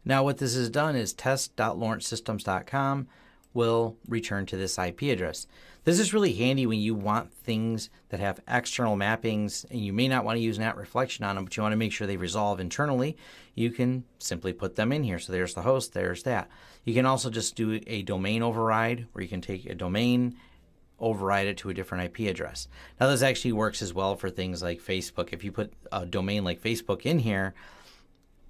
Now what this has done is test.lawrencesystems.com will return to this IP address. This is really handy when you want things that have external mappings and you may not want to use NAT reflection on them, but you want to make sure they resolve internally. You can simply put them in here. So there's the host, there's that. You can also just do a domain override where you can take a domain, override it to a different IP address. Now this actually works as well for things like Facebook. If you put a domain like Facebook in here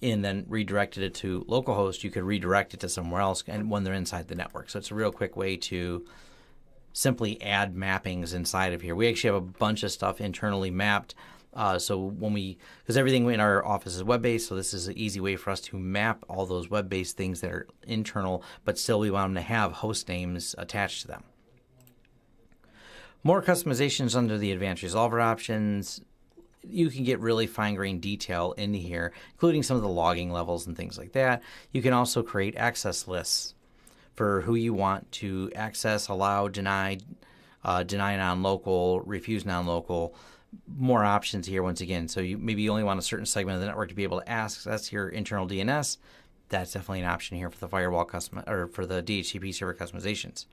and then redirected it to localhost, you could redirect it to somewhere else and when they're inside the network. So it's a real quick way to simply add mappings inside of here. We actually have a bunch of stuff internally mapped. So when because everything in our office is web-based, so this is an easy way for us to map all those web-based things that are internal, but still we want them to have host names attached to them. More customizations under the advanced resolver options. You can get really fine-grained detail into here, including some of the logging levels and things like that. You can also create access lists for who you want to access, allow, deny, deny non-local, refuse non-local. More options here once again. So maybe you only want a certain segment of the network to be able to access your internal DNS. That's definitely an option here for the firewall custom or for the DHCP server customizations.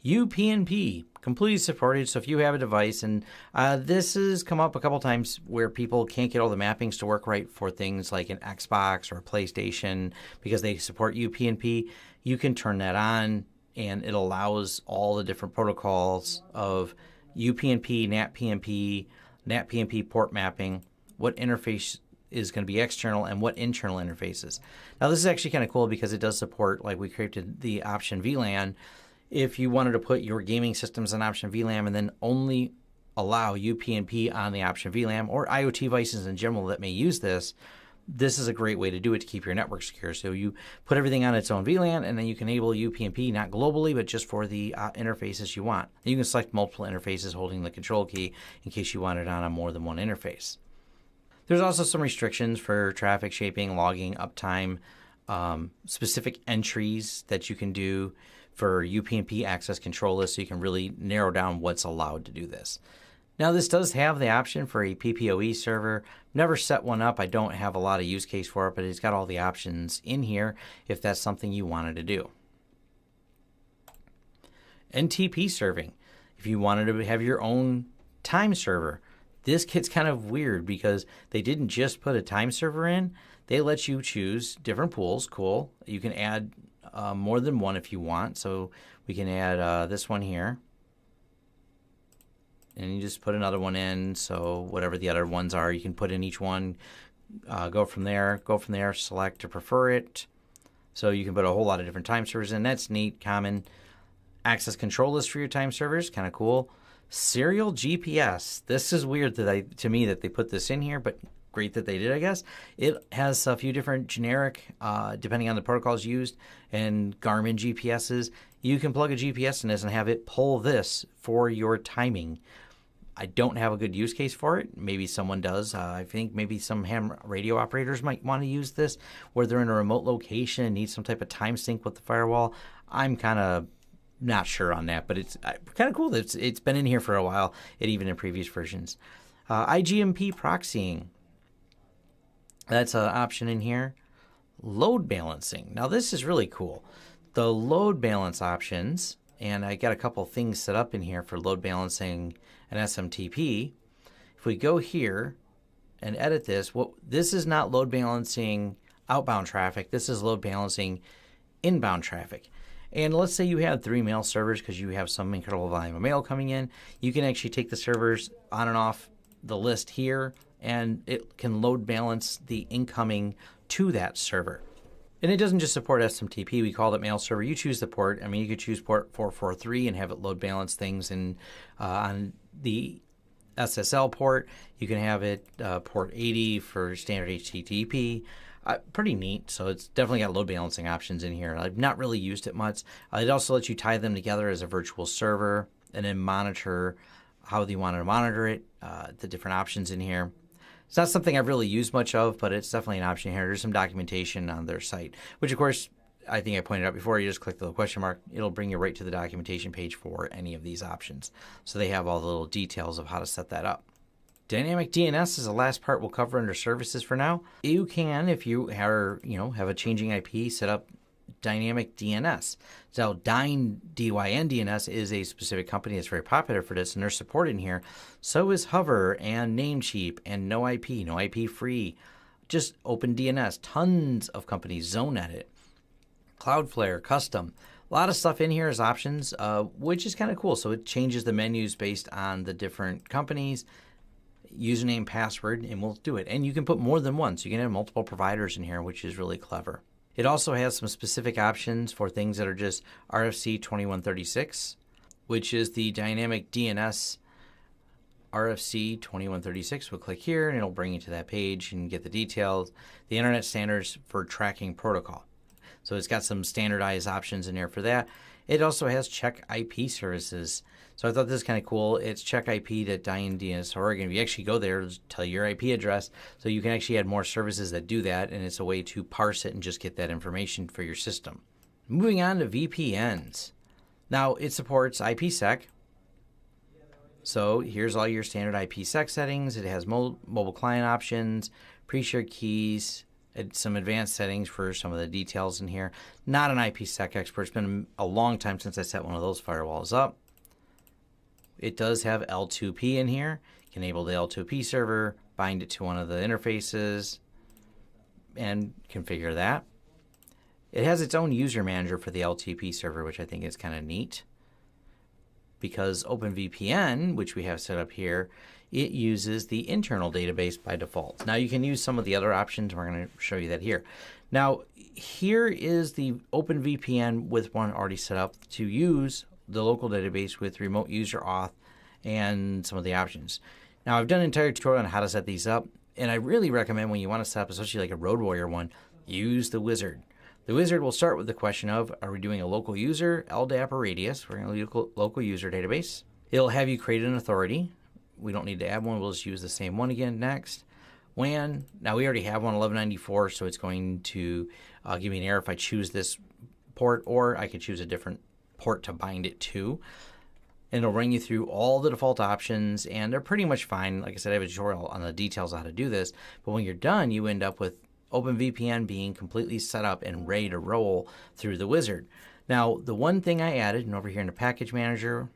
UPnP, completely supported. So if you have a device, and this has come up a couple times where people can't get all the mappings to work right for things like an Xbox or a PlayStation because they support UPnP, you can turn that on and it allows all the different protocols of UPnP, NatPnP, NatPnP port mapping, what interface is going to be external and what internal interfaces. Now this is actually kind of cool because it does support, like we created the option VLAN. If you wanted to put your gaming systems on option VLAN and then only allow UPnP on the option VLAN or IoT devices in general that may use this, this is a great way to do it to keep your network secure. So you put everything on its own VLAN and then you can enable UPnP not globally but just for the interfaces you want. And you can select multiple interfaces holding the control key in case you want it on more than one interface. There's also some restrictions for traffic shaping, logging, uptime, specific entries that you can do for UPnP access control list, so you can really narrow down what's allowed to do this. Now this does have the option for a PPOE server. Never set one up. I don't have a lot of use case for it, but it's got all the options in here if that's something you wanted to do. NTP serving. If you wanted to have your own time server, this gets kind of weird because they didn't just put a time server in. They let you choose different pools. Cool. You can add more than one if you want. So we can add this one here. And you just put another one in. So whatever the other ones are, you can put in each one. Go from there, select to prefer it. So you can put a whole lot of different time servers in. That's neat. Common access control list for your time servers. Kind of cool. Serial GPS. This is weird to me that they put this in here, but great that they did, I guess. It has a few different generic, depending on the protocols used, and Garmin GPSs. You can plug a GPS in this and have it pull this for your timing. I don't have a good use case for it. Maybe someone does. I think maybe some ham radio operators might want to use this where they're in a remote location and need some type of time sync with the firewall. I'm kind of not sure on that, but it's kind of cool that it's been in here for a while, even in previous versions. IGMP proxying. That's an option in here. Load balancing. Now this is really cool. The load balance options, and I got a couple things set up in here for load balancing and SMTP. If we go here and edit this, this is not load balancing outbound traffic. This is load balancing inbound traffic. And let's say you had 3 mail servers because you have some incredible volume of mail coming in. You can actually take the servers on and off the list here, and it can load balance the incoming to that server. And it doesn't just support SMTP. We called it mail server. You choose the port. I mean, you could choose port 443 and have it load balance things on the SSL port. You can have it port 80 for standard HTTP. Pretty neat. So it's definitely got load balancing options in here. I've not really used it much. It also lets you tie them together as a virtual server and then monitor how you want to monitor it, the different options in here. It's not something I've really used much of, but it's definitely an option here. There's some documentation on their site, which of course, I think I pointed out before, you just click the little question mark, it'll bring you right to the documentation page for any of these options. So they have all the little details of how to set that up. Dynamic DNS is the last part we'll cover under services for now. You can, if you are, have a changing IP, set up dynamic DNS. So Dyn DNS is a specific company that's very popular for this, and they're supported in here. So is Hover and Namecheap and No IP Free, just OpenDNS, tons of companies, ZoneEdit, Cloudflare, Custom. A lot of stuff in here is options, which is kind of cool. So it changes the menus based on the different companies, username, password, and we'll do it. And you can put more than one, so you can have multiple providers in here, which is really clever. It also has some specific options for things that are just RFC 2136, which is the dynamic DNS RFC 2136. We'll click here and it'll bring you to that page and get the details. The Internet Standards for Tracking Protocol. So it's got some standardized options in there for that. It also has check IP services. So I thought this is kind of cool. It's checkip.dyn.dns.org. And if you actually go there, it'll tell you your IP address. So you can actually add more services that do that. And it's a way to parse it and just get that information for your system. Moving on to VPNs. Now, it supports IPsec. So here's all your standard IPsec settings. It has mobile client options, pre-shared keys, some advanced settings for some of the details in here. Not an IPsec expert. It's been a long time since I set one of those firewalls up. It does have L2P in here. You can enable the L2P server, bind it to one of the interfaces, and configure that. It has its own user manager for the L2P server, which I think is kind of neat. Because OpenVPN, which we have set up here, it uses the internal database by default. Now you can use some of the other options. We're going to show you that here. Now here is the OpenVPN with one already set up to use the local database with remote user auth and some of the options. Now I've done an entire tutorial on how to set these up, and I really recommend when you want to set up, especially like a Road Warrior one, use the wizard. The wizard will start with the question of, are we doing a local user, LDAP, or radius? We're going to do a local user database. It'll have you create an authority. We don't need to add one. We'll just use the same one again next. WAN. Now, we already have one, 1194, so it's going to give me an error if I choose this port, or I could choose a different port to bind it to. And it'll run you through all the default options, and they're pretty much fine. Like I said, I have a tutorial on the details of how to do this. But when you're done, you end up with OpenVPN being completely set up and ready to roll through the wizard. Now, the one thing I added, and over here in the package manager,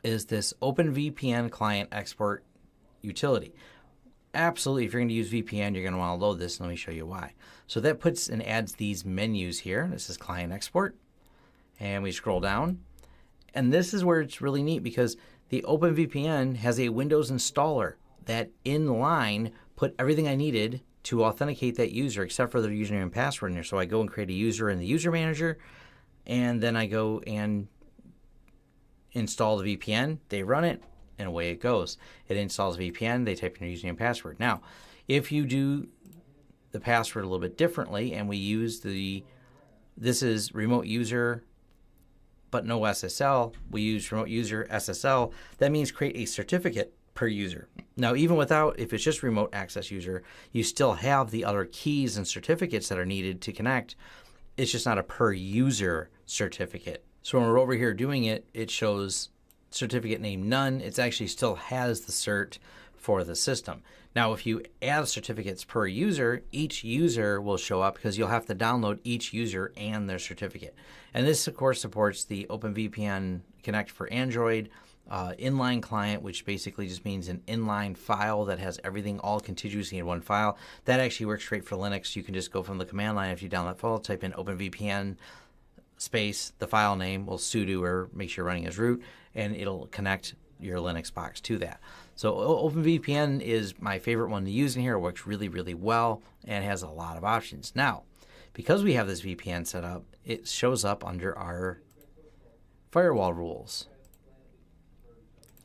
is this OpenVPN client export utility. Absolutely, if you're going to use VPN, you're going to want to load this, and let me show you why. So that puts and adds these menus here. This is client export, and we scroll down, and this is where it's really neat because the OpenVPN has a Windows installer that inline put everything I needed to authenticate that user except for their username and password in there. So I go and create a user in the user manager, and then I go and install the VPN. They run it, and away it goes. It installs VPN. They type in their username and password. Now, if you do the password a little bit differently, and we use this is remote user, but no SSL. We use remote user SSL. That means create a certificate per user. Now, even without, if it's just remote access user, you still have the other keys and certificates that are needed to connect. It's just not a per user certificate. So when we're over here doing it, it shows certificate name none. It actually still has the cert for the system. Now, if you add certificates per user, each user will show up because you'll have to download each user and their certificate. And this, of course, supports the OpenVPN Connect for Android, inline client, which basically just means an inline file that has everything all contiguously in one file. That actually works great for Linux. You can just go from the command line after you download that file, type in OpenVPN space, the file name, will sudo or make sure you're running as root, and it'll connect your Linux box to that. So OpenVPN is my favorite one to use in here. It works really, really well and has a lot of options. Now, because we have this VPN set up, it shows up under our firewall rules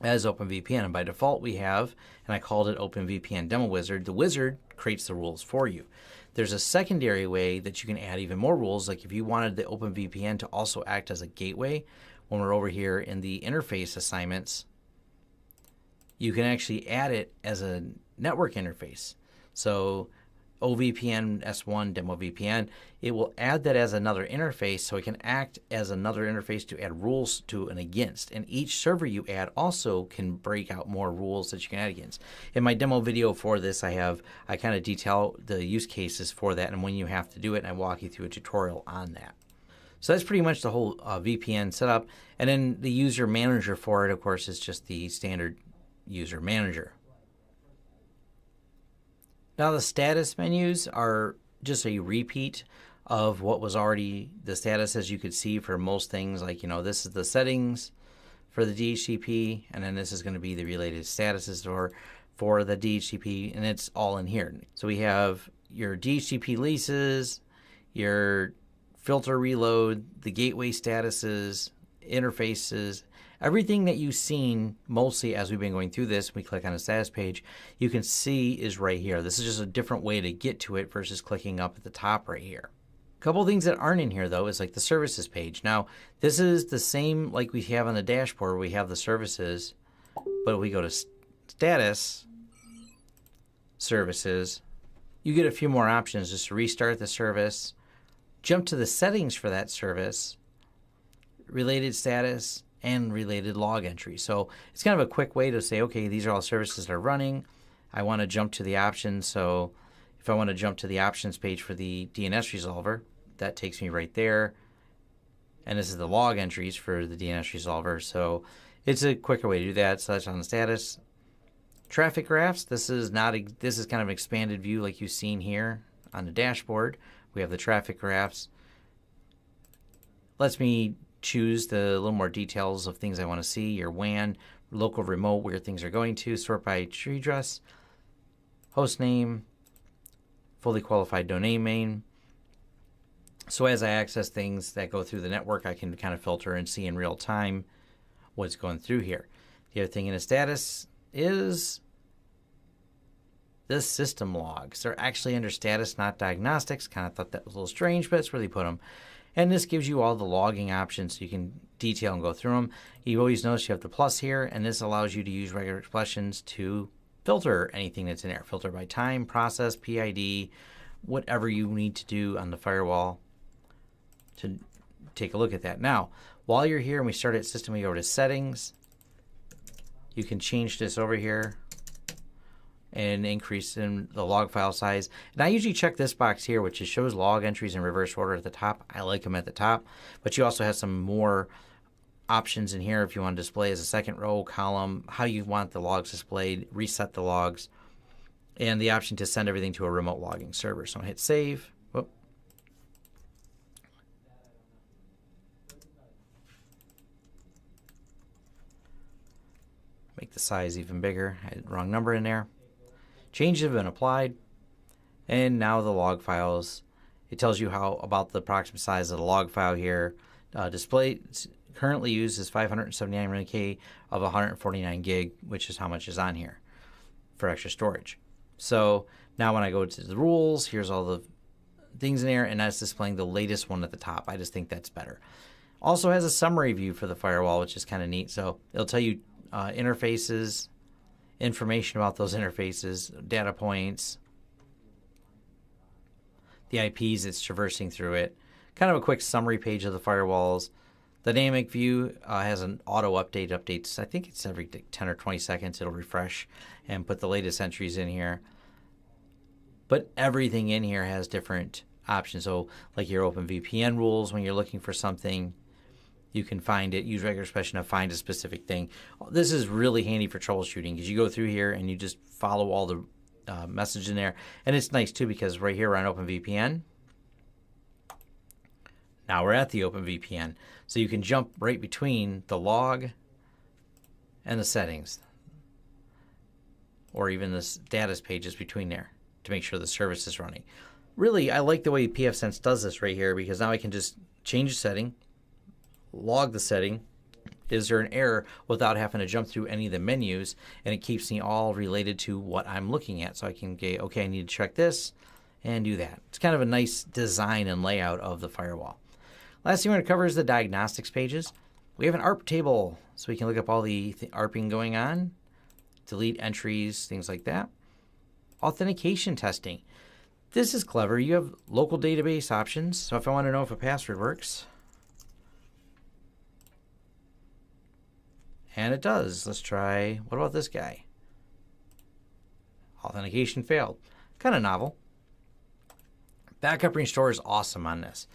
as OpenVPN. And by default we have, and I called it OpenVPN Demo Wizard, the wizard creates the rules for you. There's a secondary way that you can add even more rules, like if you wanted the OpenVPN to also act as a gateway, when we're over here in the interface assignments, you can actually add it as a network interface. So OVPN S1 Demo VPN, it will add that as another interface, so it can act as another interface to add rules to and against. And each server you add also can break out more rules that you can add against. In my demo video for this, I kind of detail the use cases for that and when you have to do it, and I walk you through a tutorial on that. So that's pretty much the whole VPN setup. And then the user manager for it, of course, is just the standard user manager. Now the status menus are just a repeat of what was already the status, as you could see for most things. Like, this is the settings for the DHCP, and then this is going to be the related statuses for the DHCP, and it's all in here. So we have your DHCP leases, your filter reload, the gateway statuses, interfaces, everything that you've seen mostly as we've been going through this. We click on the status page, you can see is right here. This is just a different way to get to it versus clicking up at the top right here. A couple of things that aren't in here though is like the services page. Now this is the same like we have on the dashboard. We have the services, but if we go to status, services, you get a few more options just to restart the service, jump to the settings for that service, related status, and related log entry. So it's kind of a quick way to say, okay, these are all services that are running. I want to jump to the options. So if I want to jump to the options page for the DNS resolver, that takes me right there. And this is the log entries for the DNS resolver. So it's a quicker way to do that. So that's on the status. Traffic graphs, this is kind of an expanded view like you've seen here on the dashboard. We have the traffic graphs. Lets me choose the little more details of things I want to see, your WAN, local remote, where things are going to, sort by tree address, host name, fully qualified domain name. So as I access things that go through the network, I can kind of filter and see in real time what's going through here. The other thing in the status is the system logs. They're actually under status, not diagnostics. Kind of thought that was a little strange, but it's where they put them. And this gives you all the logging options so you can detail and go through them. You always notice you have the plus here, and this allows you to use regular expressions to filter anything that's in there. Filter by time, process, PID, whatever you need to do on the firewall to take a look at that. Now, while you're here and we start at system, we go to settings. You can change this over here and increase in the log file size. And I usually check this box here, which shows log entries in reverse order at the top. I like them at the top, but you also have some more options in here if you want to display as a second row, column, how you want the logs displayed, reset the logs, and the option to send everything to a remote logging server. So I'll hit save. Whoop. Make the size even bigger. I had the wrong number in there. Changes have been applied, and now the log files, it tells you how about the approximate size of the log file here. Display currently used is 579 MK of 149 gig, which is how much is on here for extra storage. So now when I go to the rules, here's all the things in there, and that's displaying the latest one at the top. I just think that's better. Also has a summary view for the firewall, which is kind of neat. So it'll tell you interfaces, information about those interfaces, data points, the IPs it's traversing through it. Kind of a quick summary page of the firewalls. The dynamic view has an auto updates. I think it's every 10 or 20 seconds it'll refresh and put the latest entries in here. But everything in here has different options. So like your OpenVPN rules, when you're looking for something, you can find it, use regular expression to find a specific thing. This is really handy for troubleshooting because you go through here and you just follow all the message in there. And it's nice too because right here we're on OpenVPN. Now we're at the OpenVPN. So you can jump right between the log and the settings, or even the status pages between there to make sure the service is running. Really, I like the way pfSense does this right here, because now I can just change the setting, log the setting, is there an error, without having to jump through any of the menus, and it keeps me all related to what I'm looking at. So I can get, okay, I need to check this and do that. It's kind of a nice design and layout of the firewall. Last thing we're going to cover is the diagnostics pages. We have an ARP table, so we can look up all the ARPing going on, delete entries, things like that. Authentication testing. This is clever. You have local database options. So if I want to know if a password works, and it does. Let's try, what about this guy? Authentication failed. Kind of novel. Backup restore is awesome on this.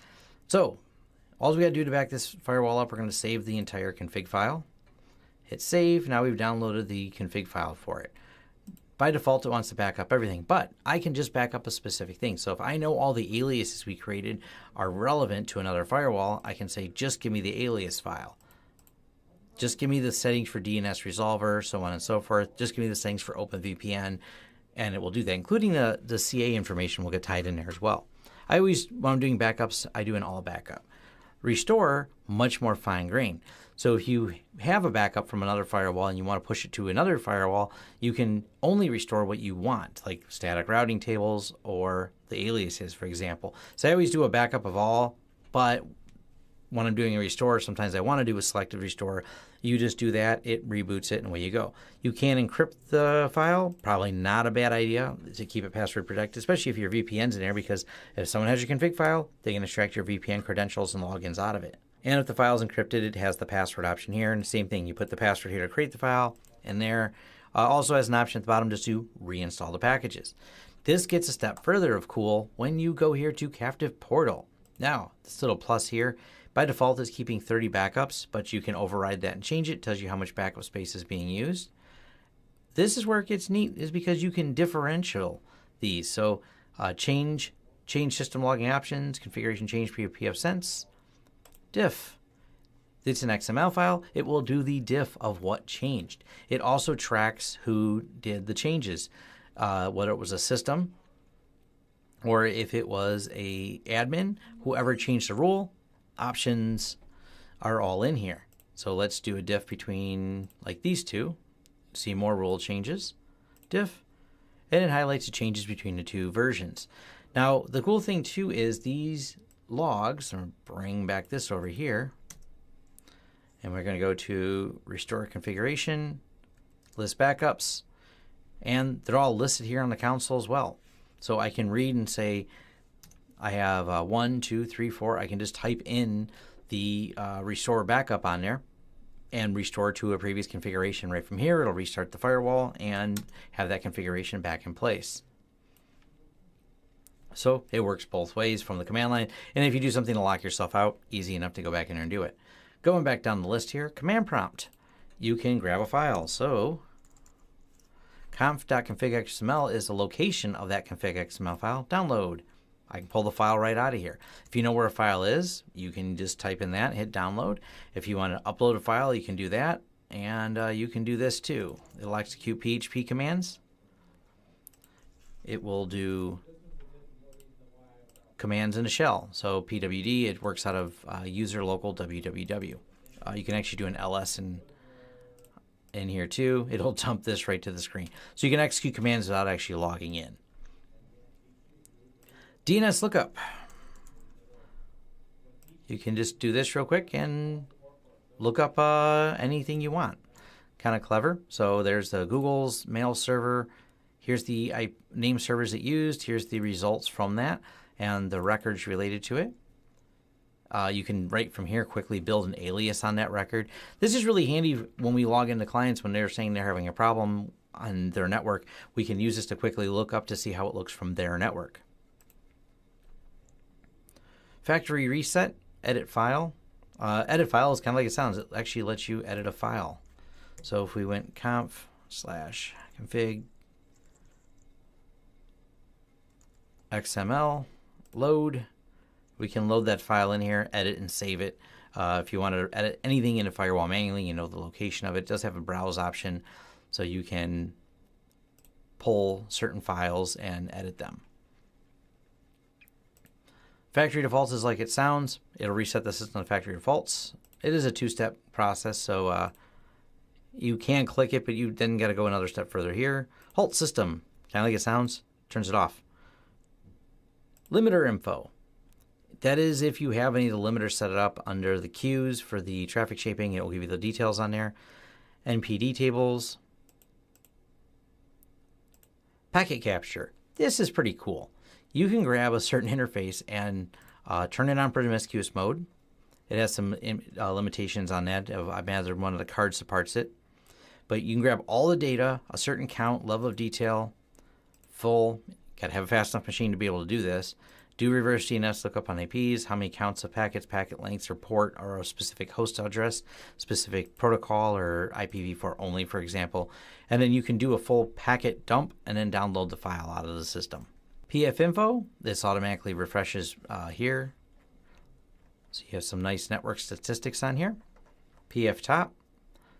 So all we got to do to back this firewall up, we're going to save the entire config file. Hit save. Now we've downloaded the config file for it. By default, it wants to back up everything, but I can just back up a specific thing. So if I know all the aliases we created are relevant to another firewall, I can say, just give me the alias file. Just give me the settings for DNS resolver, so on and so forth. Just give me the settings for OpenVPN, and it will do that, including the CA information will get tied in there as well. I always, when I'm doing backups, I do an all backup. Restore, much more fine-grained. So if you have a backup from another firewall and you want to push it to another firewall, you can only restore what you want, like static routing tables or the aliases, for example. So I always do a backup of all, but when I'm doing a restore, sometimes I want to do a selective restore. You just do that, it reboots it, and away you go. You can encrypt the file. Probably not a bad idea to keep it password protected, especially if your VPN's in there, because if someone has your config file, they can extract your VPN credentials and logins out of it. And if the file is encrypted, it has the password option here. And the same thing, you put the password here to create the file, and there. Also has an option at the bottom just to reinstall the packages. This gets a step further of cool when you go here to Captive Portal. Now, this little plus here, by default is keeping 30 backups, but you can override that and change it. It tells you how much backup space is being used. This is where it gets neat, is because you can differential these. So change system logging options, configuration change for your pfSense, diff. It's an XML file. It will do the diff of what changed. It also tracks who did the changes, whether it was a system or if it was a admin, whoever changed the rule. Options are all in here. So let's do a diff between like these two. See more rule changes, diff, and it highlights the changes between the two versions. Now the cool thing too is these logs, I'm going to bring back this over here, and we're going to go to restore configuration, list backups, and they're all listed here on the console as well. So I can read and say, I have 1, 2, 3, 4. I can just type in the restore backup on there and restore to a previous configuration right from here. It'll restart the firewall and have that configuration back in place. So it works both ways from the command line. And if you do something to lock yourself out, easy enough to go back in there and do it. Going back down the list here, command prompt. You can grab a file. So conf.config.xml is the location of that config.xml file. Download. I can pull the file right out of here. If you know where a file is, you can just type in that and hit download. If you want to upload a file, you can do that. And you can do this too. It'll execute PHP commands. It will do commands in a shell. So pwd, it works out of user local www. You can actually do an ls in here too. It'll dump this right to the screen. So you can execute commands without actually logging in. DNS lookup. You can just do this real quick and look up anything you want. Kind of clever. So there's the Google's mail server. Here's the name servers it used. Here's the results from that and the records related to it. You can right from here quickly build an alias on that record. This is really handy when we log into clients when they're saying they're having a problem on their network. We can use this to quickly look up to see how it looks from their network. Factory reset, edit file. Edit file is kind of like it sounds. It actually lets you edit a file. So if we went conf/config XML load, we can load that file in here, edit and save it. If you want to edit anything in a firewall manually, you know the location of it. It does have a browse option, so you can pull certain files and edit them. Factory defaults is like it sounds. It'll reset the system to factory defaults. It is a two-step process, so you can click it, but you then got to go another step further here. Halt system, kind of like it sounds, turns it off. Limiter info. That is if you have any of the limiters set up under the queues for the traffic shaping, it will give you the details on there. NPD tables. Packet capture. This is pretty cool. You can grab a certain interface and turn it on promiscuous mode. It has some limitations on that. I imagine one of the cards supports it. But you can grab all the data, a certain count, level of detail, full. Got to have a fast enough machine to be able to do this. Do reverse DNS lookup on IPs, how many counts of packets, packet lengths, or port, or a specific host address, specific protocol, or IPv4 only, for example. And then you can do a full packet dump and then download the file out of the system. pfInfo, this automatically refreshes here. So you have some nice network statistics on here. pftop,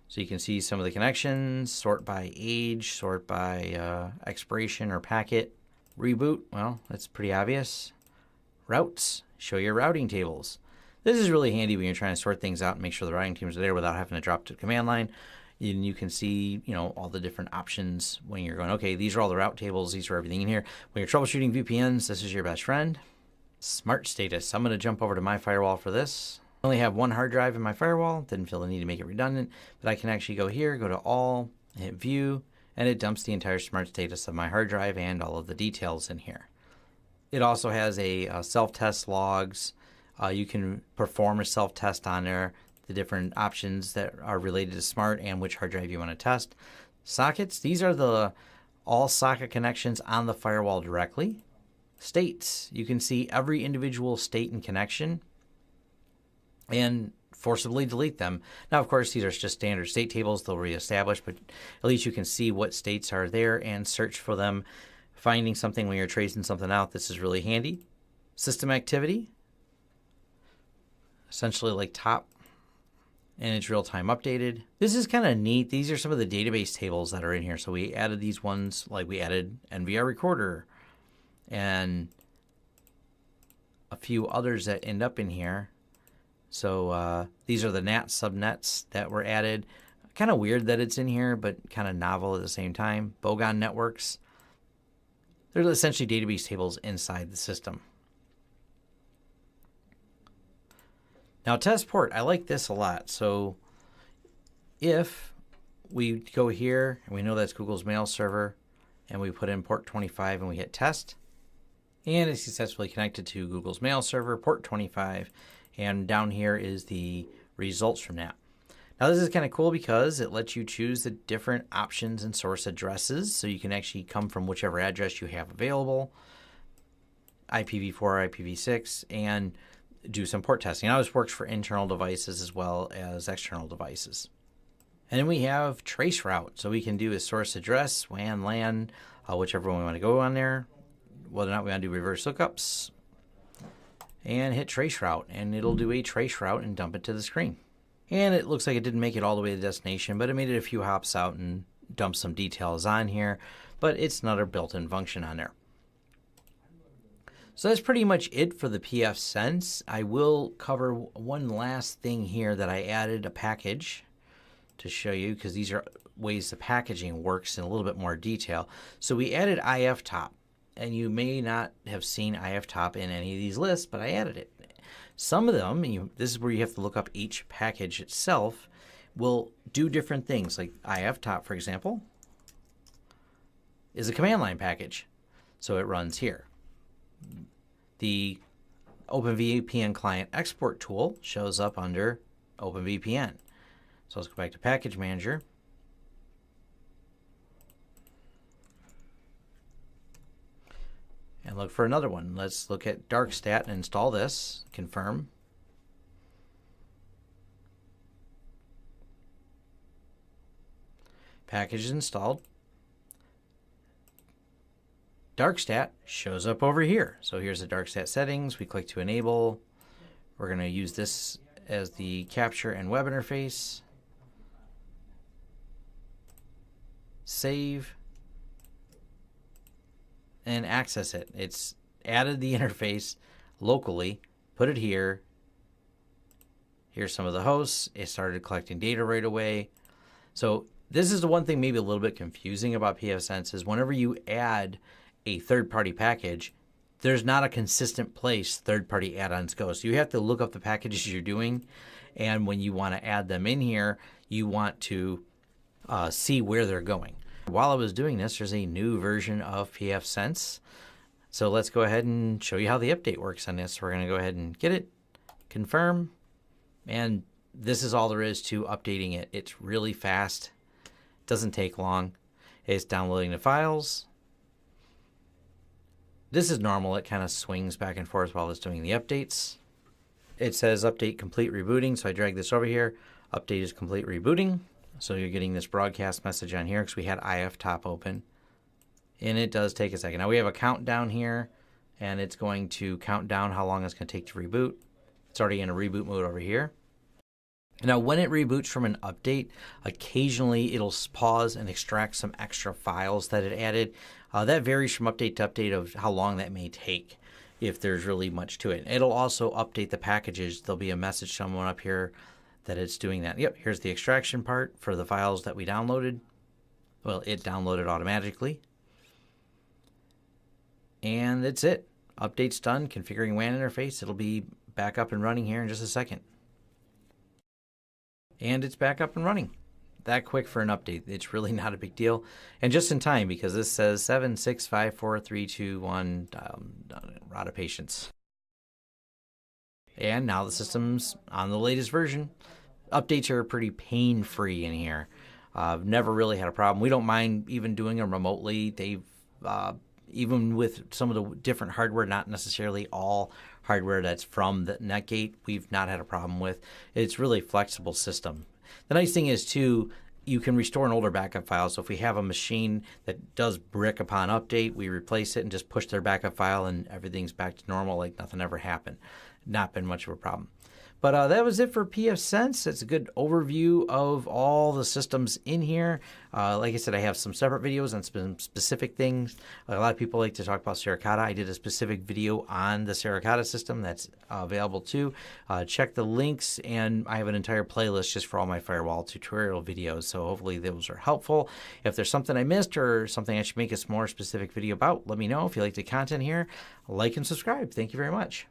so you can see some of the connections, sort by age, sort by expiration or packet. Reboot, well, that's pretty obvious. Routes, show your routing tables. This is really handy when you're trying to sort things out and make sure the routing teams are there without having to drop to the command line. And you can see, all the different options when you're going, okay, these are all the route tables. These are everything in here. When you're troubleshooting VPNs, this is your best friend. Smart status. I'm going to jump over to my firewall for this. I only have one hard drive in my firewall. Didn't feel the need to make it redundant, but I can actually go here, go to all, hit view, and it dumps the entire smart status of my hard drive and all of the details in here. It also has a self-test logs. You can perform a self-test on there, the different options that are related to smart and which hard drive you want to test. Sockets, these are all socket connections on the firewall directly. States, you can see every individual state and connection and forcibly delete them. Now, of course, these are just standard state tables. They'll reestablish, but at least you can see what states are there and search for them. Finding something when you're tracing something out, this is really handy. System activity, essentially like top, and it's real-time updated. This is kind of neat. These are some of the database tables that are in here. So we added these ones, like we added NVR recorder and a few others that end up in here. So these are the NAT subnets that were added. Kind of weird that it's in here, but kind of novel at the same time. Bogon networks. They're essentially database tables inside the system. Now, test port, I like this a lot. So if we go here and we know that's Google's mail server and we put in port 25 and we hit test, and it's successfully connected to Google's mail server, port 25, and down here is the results from that. Now, this is kind of cool because it lets you choose the different options and source addresses, so you can actually come from whichever address you have available, IPv4, IPv6, and do some port testing. Now, this works for internal devices as well as external devices. And then we have trace route, so we can do a source address, WAN, LAN, whichever one we want to go on there, whether or not we want to do reverse lookups, and hit trace route, and it'll do a trace route and dump it to the screen. And it looks like it didn't make it all the way to the destination, but it made it a few hops out and dumped some details on here, but it's another built-in function on there. So that's pretty much it for the pfSense. I will cover one last thing here that I added a package to show you, because these are ways the packaging works in a little bit more detail. So we added iftop, and you may not have seen iftop in any of these lists, but I added it. Some of them, this is where you have to look up each package itself, will do different things. Like iftop, for example, is a command line package. So it runs here. The OpenVPN client export tool shows up under OpenVPN. So let's go back to Package Manager. And look for another one. Let's look at darkstat and install this. Confirm. Package is installed. Darkstat shows up over here. So here's the darkstat settings. We click to enable. We're going to use this as the capture and web interface. Save. And access it. It's added the interface locally, put it here. Here's some of the hosts. It started collecting data right away. So this is the one thing maybe a little bit confusing about pfSense is whenever you add a third-party package, there's not a consistent place third-party add-ons go. So you have to look up the packages you're doing, and when you want to add them in here, you want to see where they're going. While I was doing this, there's a new version of pfSense. So let's go ahead and show you how the update works on this. We're going to go ahead and get it, confirm, and this is all there is to updating it. It's really fast. Doesn't take long. It's downloading the files. This is normal. It kind of swings back and forth while it's doing the updates. It says update complete rebooting, so I drag this over here. Update is complete rebooting. So you're getting this broadcast message on here because we had iftop open. And it does take a second. Now we have a countdown here, and it's going to count down how long it's going to take to reboot. It's already in a reboot mode over here. Now, when it reboots from an update, occasionally it'll pause and extract some extra files that it added. That varies from update to update of how long that may take, if there's really much to it. It'll also update the packages. There'll be a message somewhere up here that it's doing that. Yep, here's the extraction part for the files that we downloaded. Well, it downloaded automatically. And that's it. Update's done. Configuring WAN interface. It'll be back up and running here in just a second. And it's back up and running. That quick for an update. It's really not a big deal. And just in time, because this says 7, 6, 5, 4, 3, 2, 1, out of patience. And now the system's on the latest version. Updates are pretty pain-free in here. I've never really had a problem. We don't mind even doing them remotely. They've even with some of the different hardware, not necessarily all hardware that's from the Netgate, we've not had a problem with. It's really a flexible system. The nice thing is, too, you can restore an older backup file. So if we have a machine that does brick upon update, we replace it and just push their backup file and everything's back to normal like nothing ever happened. Not been much of a problem. But that was it for pfSense. It's a good overview of all the systems in here. Like I said, I have some separate videos on some specific things. A lot of people like to talk about Suricata. I did a specific video on the Suricata system that's available too. Check the links, and I have an entire playlist just for all my firewall tutorial videos. So hopefully those are helpful. If there's something I missed or something I should make a more specific video about, let me know. If you like the content here, like and subscribe. Thank you very much.